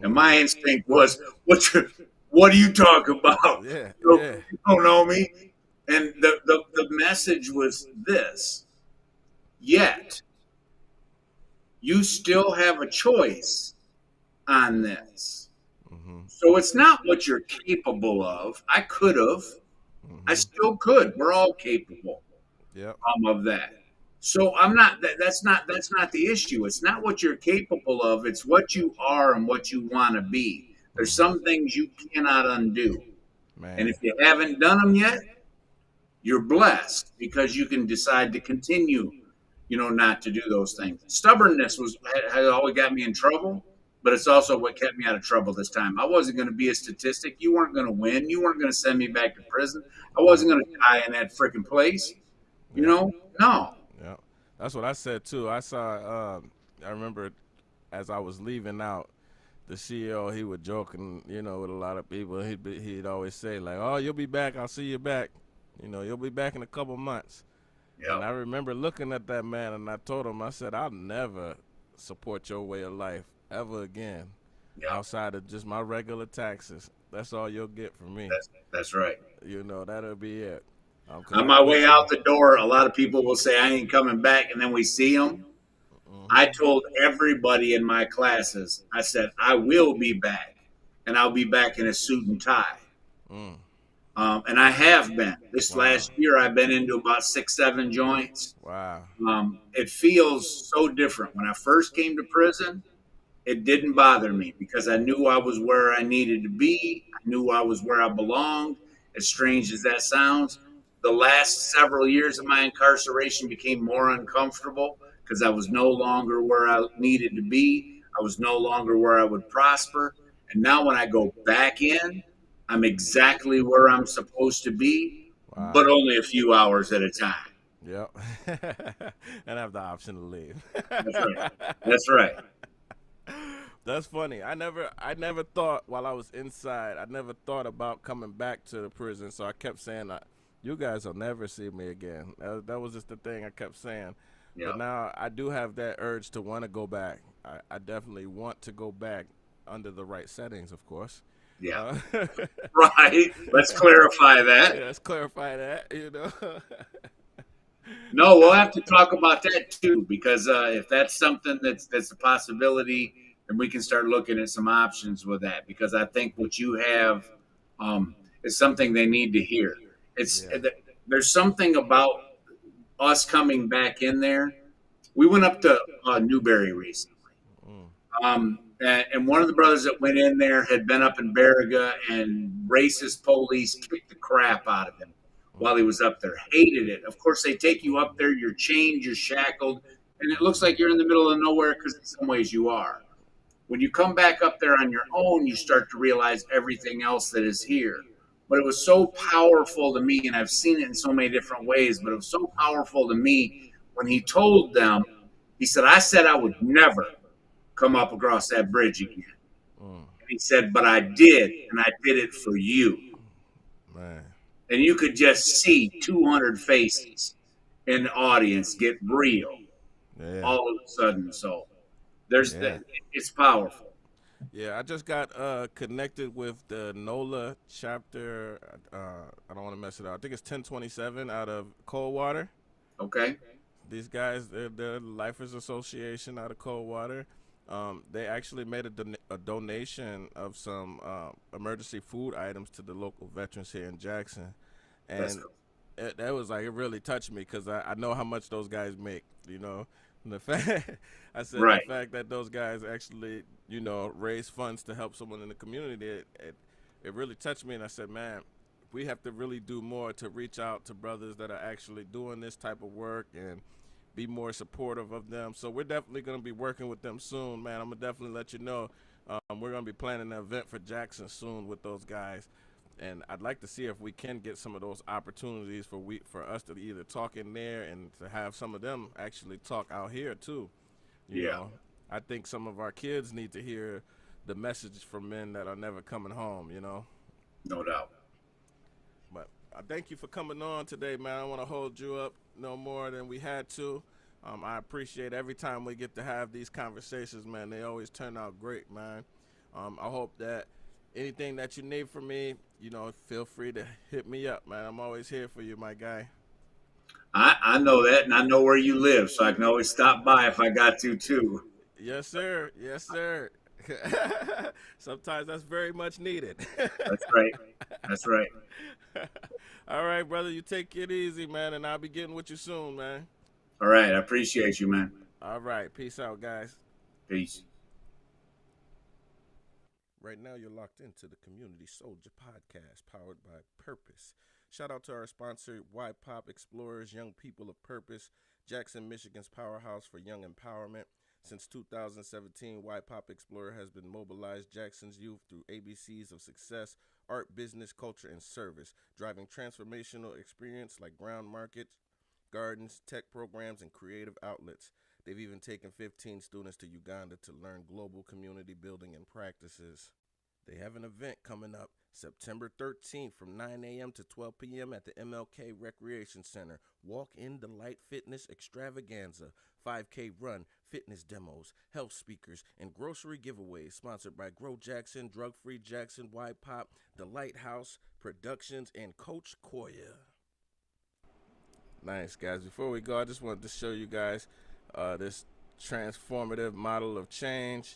And my instinct was, what are you talking about? Yeah, You don't know me. And the message was this: yet you still have a choice on this. So it's not what you're capable of. I could have. I still could. We're all capable of that. So I'm not. That's not the issue. It's not what you're capable of. It's what you are and what you want to be. There's some things you cannot undo, and if you haven't done them yet, you're blessed, because you can decide to continue, not to do those things. Stubbornness had always got me in trouble, but it's also what kept me out of trouble this time. I wasn't going to be a statistic. You weren't going to win. You weren't going to send me back to prison. I wasn't going to die in that freaking place. No. Yeah, that's what I said too. I saw. I remember as I was leaving out, the CEO, he would joke, and with a lot of people, he'd always say like, "Oh, you'll be back. I'll see you back. You'll be back in a couple months." Yep. And I remember looking at that man, and I told him, I said, "I'll never support your way of life ever again, outside of just my regular taxes. That's all you'll get from me." That's right. That'll be it. On my way out the door, a lot of people will say, "I ain't coming back," and then we see them. I told everybody in my classes, I said, I will be back, and I'll be back in a suit and tie. And I have been. This last year, I've been into about 6-7 joints. Wow. It feels so different. When I first came to prison, it didn't bother me, because I knew I was where I needed to be. I knew I was where I belonged, as strange as that sounds. The last several years of my incarceration became more uncomfortable, because I was no longer where I needed to be. I was no longer where I would prosper. And now when I go back in, I'm exactly where I'm supposed to be, but only a few hours at a time. Yep. And I have the option to leave. That's right. That's right. That's funny. I never thought while I was inside. I never thought about coming back to the prison. So I kept saying, "You guys will never see me again." That was just the thing I kept saying. Yeah. But now I do have that urge to want to go back. I definitely want to go back under the right settings, of course. Yeah. Right. Let's clarify that. Yeah, let's clarify that. No, we'll have to talk about that too, because if that's something that's a possibility, then we can start looking at some options with that. Because I think what you have is something they need to hear. There's something about us coming back in there. We went up to Newberry recently, and one of the brothers that went in there had been up in Baraga, and racist police kicked the crap out of him while he was up there. Hated it. Of course, they take you up there, you're chained, you're shackled, and it looks like you're in the middle of nowhere, because in some ways you are. When you come back up there on your own, you start to realize everything else that is here. But it was so powerful to me, and I've seen it in so many different ways, but it was so powerful to me when he told them, he said, I said I would never come up across that bridge again. And he said, but I did, and I did it for you. Man. And you could just see 200 faces in the audience get real all of a sudden. So it's powerful. Yeah, I just got connected with the NOLA chapter. I don't want to mess it up. I think it's 1027 out of Coldwater. Okay. These guys, they're the Lifers Association out of Coldwater. They actually made a donation of some emergency food items to the local veterans here in Jackson. And that was like, it really touched me, because I know how much those guys make, And the fact, the fact that those guys actually, raise funds to help someone in the community, it really touched me. And I said, man, we have to really do more to reach out to brothers that are actually doing this type of work and be more supportive of them. So we're definitely going to be working with them soon, man. I'm going to definitely let you know. We're going to be planning an event for Jackson soon with those guys. And I'd like to see if we can get some of those opportunities for us to either talk in there and to have some of them actually talk out here too. You know, I think some of our kids need to hear the message from men that are never coming home, No doubt. But I thank you for coming on today, man. I want to hold you up no more than we had to. I appreciate every time we get to have these conversations, man. They always turn out great, man. I hope that anything that you need from me, feel free to hit me up, man. I'm always here for you, my guy. I know that, and I know where you live, so I can always stop by if I got to, too. Yes, sir. Yes, sir. Sometimes that's very much needed. That's right. That's right. All right, brother. You take it easy, man, and I'll be getting with you soon, man. All right. I appreciate you, man. All right. Peace out, guys. Peace. Right now, you're locked into the Community Soldier Podcast, powered by Purpose. Shout out to our sponsor, YPOP Explorers, Young People of Purpose, Jackson, Michigan's powerhouse for young empowerment. Since 2017, YPOP Explorer has been mobilized Jackson's youth through ABCs of success, art, business, culture, and service, driving transformational experience like ground markets, gardens, tech programs, and creative outlets. They've even taken 15 students to Uganda to learn global community building and practices. They have an event coming up September 13th from 9 a.m. to 12 p.m. at the MLK Recreation Center. Walk-in Delight Fitness Extravaganza, 5K run, fitness demos, health speakers, and grocery giveaways sponsored by Grow Jackson, Drug Free Jackson, YPOP, The Lighthouse Productions, and Coach Koya. Nice, guys. Before we go, I just wanted to show you guys this transformative model of change.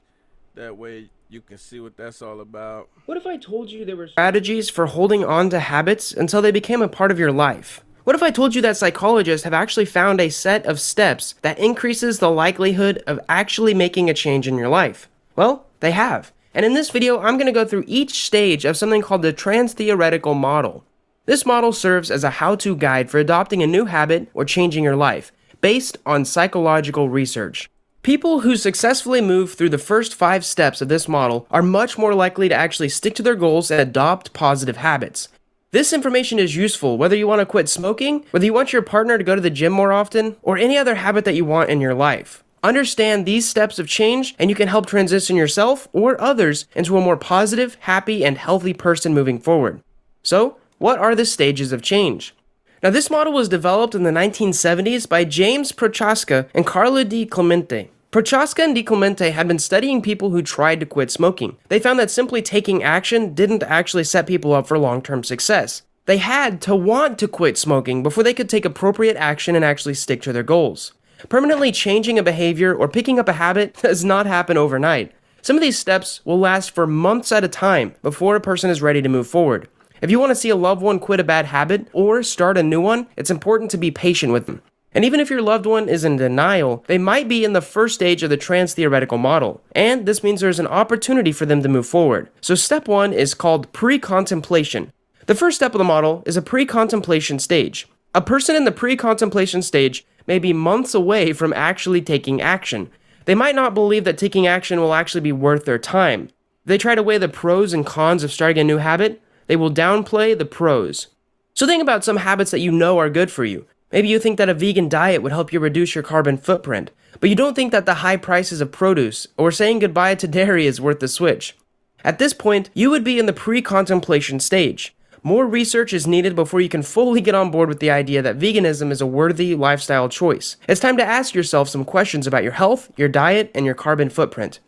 That way you can see what that's all about. What if I told you there were strategies for holding on to habits until they became a part of your life? What if I told you that psychologists have actually found a set of steps that increases the likelihood of actually making a change in your life? Well, they have. And in this video, I'm going to go through each stage of something called the trans-theoretical model. This model serves as a how-to guide for adopting a new habit or changing your life, based on psychological research. People who successfully move through the first 5 steps of this model are much more likely to actually stick to their goals and adopt positive habits. This information is useful whether you want to quit smoking, whether you want your partner to go to the gym more often, or any other habit that you want in your life. Understand these steps of change, and you can help transition yourself or others into a more positive, happy, and healthy person moving forward. So, what are the stages of change? Now, this model was developed in the 1970s by James Prochaska and Carla Di Clemente. Prochaska and Di Clemente had been studying people who tried to quit smoking. They found that simply taking action didn't actually set people up for long-term success. They had to want to quit smoking before they could take appropriate action and actually stick to their goals. Permanently changing a behavior or picking up a habit does not happen overnight. Some of these steps will last for months at a time before a person is ready to move forward. If you want to see a loved one quit a bad habit or start a new one, it's important to be patient with them. And even if your loved one is in denial, they might be in the first stage of the trans-theoretical model, and this means there's an opportunity for them to move forward. So step 1 is called pre-contemplation. The first step of the model is a pre-contemplation stage. A person in the pre-contemplation stage may be months away from actually taking action. They might not believe that taking action will actually be worth their time. If they try to weigh the pros and cons of starting a new habit, they will downplay the pros. So think about some habits that you know are good for you. Maybe you think that a vegan diet would help you reduce your carbon footprint, but you don't think that the high prices of produce or saying goodbye to dairy is worth the switch. At this point, you would be in the pre-contemplation stage. More research is needed before you can fully get on board with the idea that veganism is a worthy lifestyle choice. It's time to ask yourself some questions about your health, your diet, and your carbon footprint.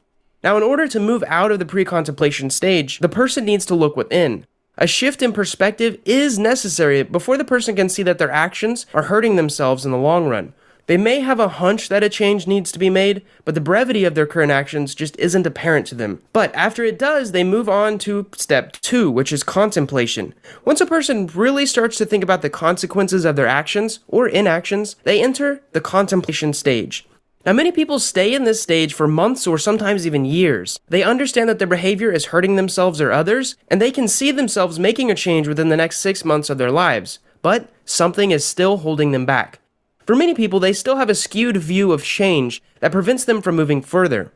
Now, in order to move out of the pre-contemplation stage, the person needs to look within. A shift in perspective is necessary before the person can see that their actions are hurting themselves in the long run. They may have a hunch that a change needs to be made, but the brevity of their current actions just isn't apparent to them. But after it does, they move on to step 2, which is contemplation. Once a person really starts to think about the consequences of their actions or inactions, they enter the contemplation stage. Now, many people stay in this stage for months or sometimes even years. They understand that their behavior is hurting themselves or others, and they can see themselves making a change within the next 6 months of their lives, but something is still holding them back. For many people, they still have a skewed view of change that prevents them from moving further.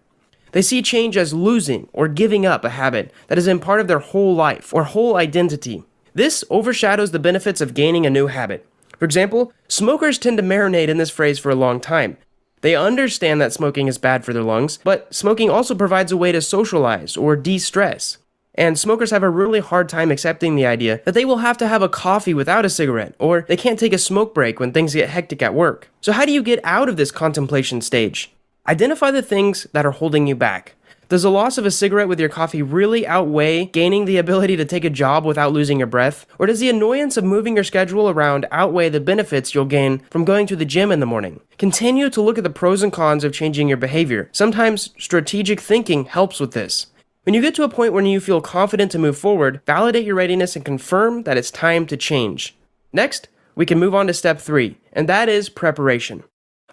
They see change as losing or giving up a habit that has been part of their whole life or whole identity. This overshadows the benefits of gaining a new habit. For example, smokers tend to marinate in this phrase for a long time. They understand that smoking is bad for their lungs, but smoking also provides a way to socialize or de-stress. And smokers have a really hard time accepting the idea that they will have to have a coffee without a cigarette, or they can't take a smoke break when things get hectic at work. So how do you get out of this contemplation stage? Identify the things that are holding you back. Does the loss of a cigarette with your coffee really outweigh gaining the ability to take a job without losing your breath? Or does the annoyance of moving your schedule around outweigh the benefits you'll gain from going to the gym in the morning? Continue to look at the pros and cons of changing your behavior. Sometimes strategic thinking helps with this. When you get to a point where you feel confident to move forward, validate your readiness and confirm that it's time to change. Next, we can move on to step 3, and that is preparation.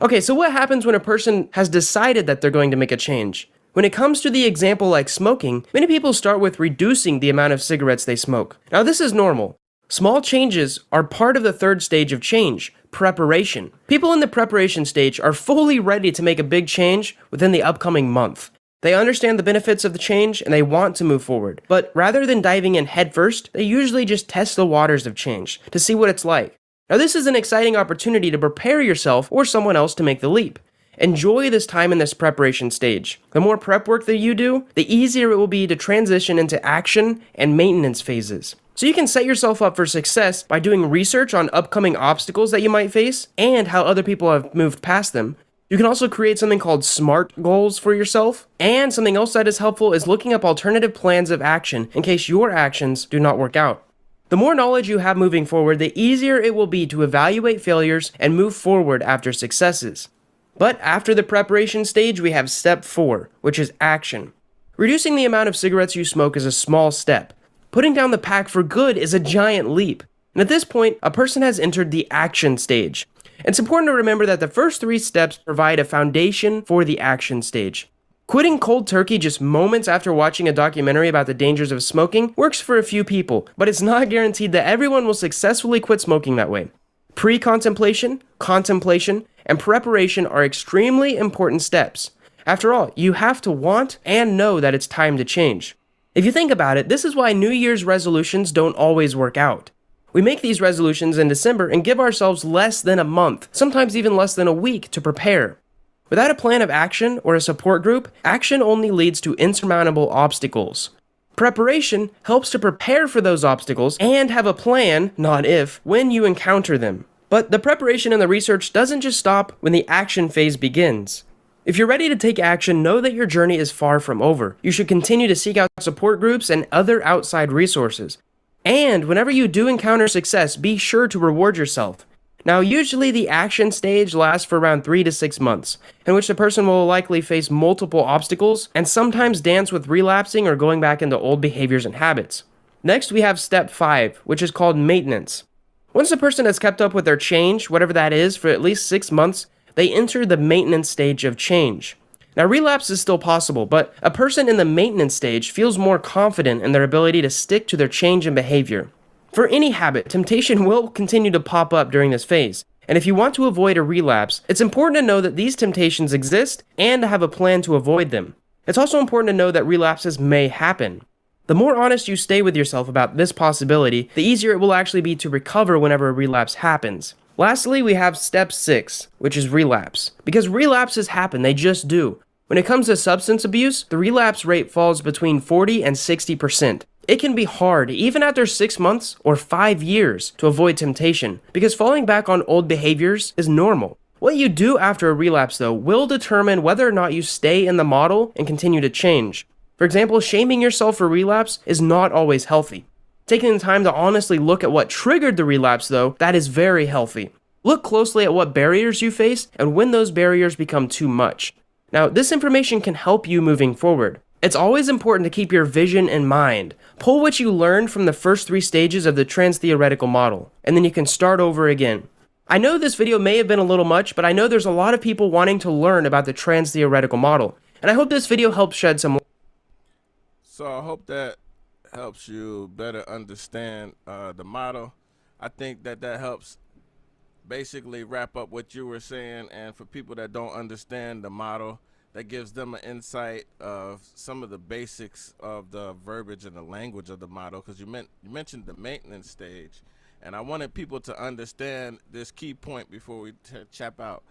Okay, so what happens when a person has decided that they're going to make a change? When it comes to the example like smoking, many people start with reducing the amount of cigarettes they smoke. Now, this is normal. Small changes are part of the third stage of change, preparation. People in the preparation stage are fully ready to make a big change within the upcoming month. They understand the benefits of the change and they want to move forward. But rather than diving in headfirst, they usually just test the waters of change to see what it's like. Now, this is an exciting opportunity to prepare yourself or someone else to make the leap. Enjoy this time in this preparation stage. The more prep work that you do, the easier it will be to transition into action and maintenance phases. So you can set yourself up for success by doing research on upcoming obstacles that you might face and how other people have moved past them. You can also create something called SMART goals for yourself. And something else that is helpful is looking up alternative plans of action in case your actions do not work out. The more knowledge you have moving forward, the easier it will be to evaluate failures and move forward after successes. But after the preparation stage, we have step 4, which is action. Reducing the amount of cigarettes you smoke is a small step. Putting down the pack for good is a giant leap. And at this point, a person has entered the action stage. It's important to remember that the first 3 steps provide a foundation for the action stage. Quitting cold turkey just moments after watching a documentary about the dangers of smoking works for a few people, but it's not guaranteed that everyone will successfully quit smoking that way. Pre-contemplation, contemplation, and preparation are extremely important steps. After all, you have to want and know that it's time to change. If you think about it, this is why New Year's resolutions don't always work out. We make these resolutions in December and give ourselves less than a month, sometimes even less than a week, to prepare. Without a plan of action or a support group, action only leads to insurmountable obstacles. Preparation helps to prepare for those obstacles and have a plan, not if, when you encounter them. But the preparation and the research doesn't just stop when the action phase begins. If you're ready to take action, know that your journey is far from over. You should continue to seek out support groups and other outside resources. And whenever you do encounter success, be sure to reward yourself. Now, usually the action stage lasts for around 3 to 6 months, in which the person will likely face multiple obstacles and sometimes dance with relapsing or going back into old behaviors and habits. Next, we have step 5, which is called maintenance. Once a person has kept up with their change, whatever that is, for at least 6 months, they enter the maintenance stage of change. Now, relapse is still possible, but a person in the maintenance stage feels more confident in their ability to stick to their change in behavior. For any habit, temptation will continue to pop up during this phase, and if you want to avoid a relapse, it's important to know that these temptations exist and to have a plan to avoid them. It's also important to know that relapses may happen. The more honest you stay with yourself about this possibility, the easier it will actually be to recover whenever a relapse happens. Lastly, we have step 6, which is relapse. Because relapses happen, they just do. When it comes to substance abuse, the relapse rate falls between 40 and 60%. It can be hard, even after 6 months or 5 years, to avoid temptation, because falling back on old behaviors is normal. What you do after a relapse, though, will determine whether or not you stay in the model and continue to change. For example, shaming yourself for relapse is not always healthy. Taking the time to honestly look at what triggered the relapse, though, that is very healthy. Look closely at what barriers you face and when those barriers become too much. Now, this information can help you moving forward. It's always important to keep your vision in mind. Pull what you learned from the first 3 stages of the trans-theoretical model, and then you can start over again. I know this video may have been a little much, but I know there's a lot of people wanting to learn about the trans-theoretical model, and I hope this video helps shed some light. So I hope that helps you better understand the model. I think that helps basically wrap up what you were saying, and for people that don't understand the model, that gives them an insight of some of the basics of the verbiage and the language of the model, because you mentioned the maintenance stage, and I wanted people to understand this key point before we chap out.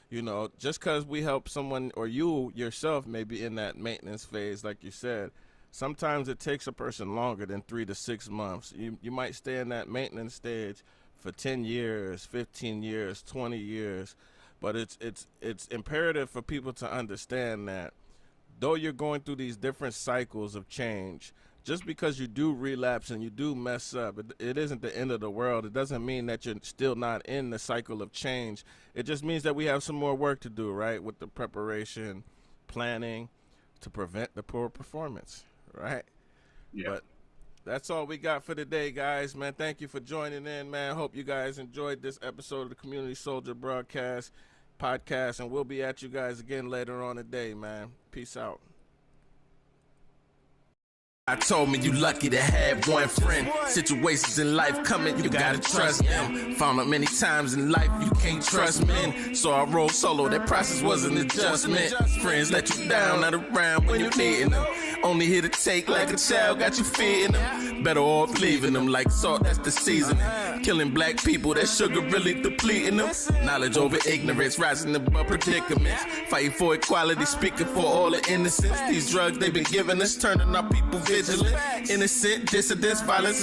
You know, just because we help someone, or you yourself may be in that maintenance phase, like you said, sometimes it takes a person longer than 3 to 6 months. You might stay in that maintenance stage for 10 years, 15 years, 20 years. But it's imperative for people to understand that though you're going through these different cycles of change, just because you do relapse and you do mess up, it isn't the end of the world. It doesn't mean that you're still not in the cycle of change. It just means that we have some more work to do, right, with the preparation, planning to prevent the poor performance, right? Yeah. But that's all we got for today, guys, man. Thank you for joining in, man. Hope you guys enjoyed this episode of the Community Soldier podcast, and we'll be at you guys again later on today, man. Peace out. I told me you lucky to have one friend. Situations in life coming, you gotta trust them. Found out many times in life you can't trust men. So I rolled solo, that process was an adjustment. Friends let you down, not around when you're needing them. Only here to take like a child, got you feeding them. Better off leaving them like salt, that's the seasoning. Killing black people, that sugar really depleting them. Knowledge over ignorance, rising above predicaments. Fighting for equality, speaking for all the innocents. These drugs they've been giving us, turning our people vigilant. Innocent dissidents, violence is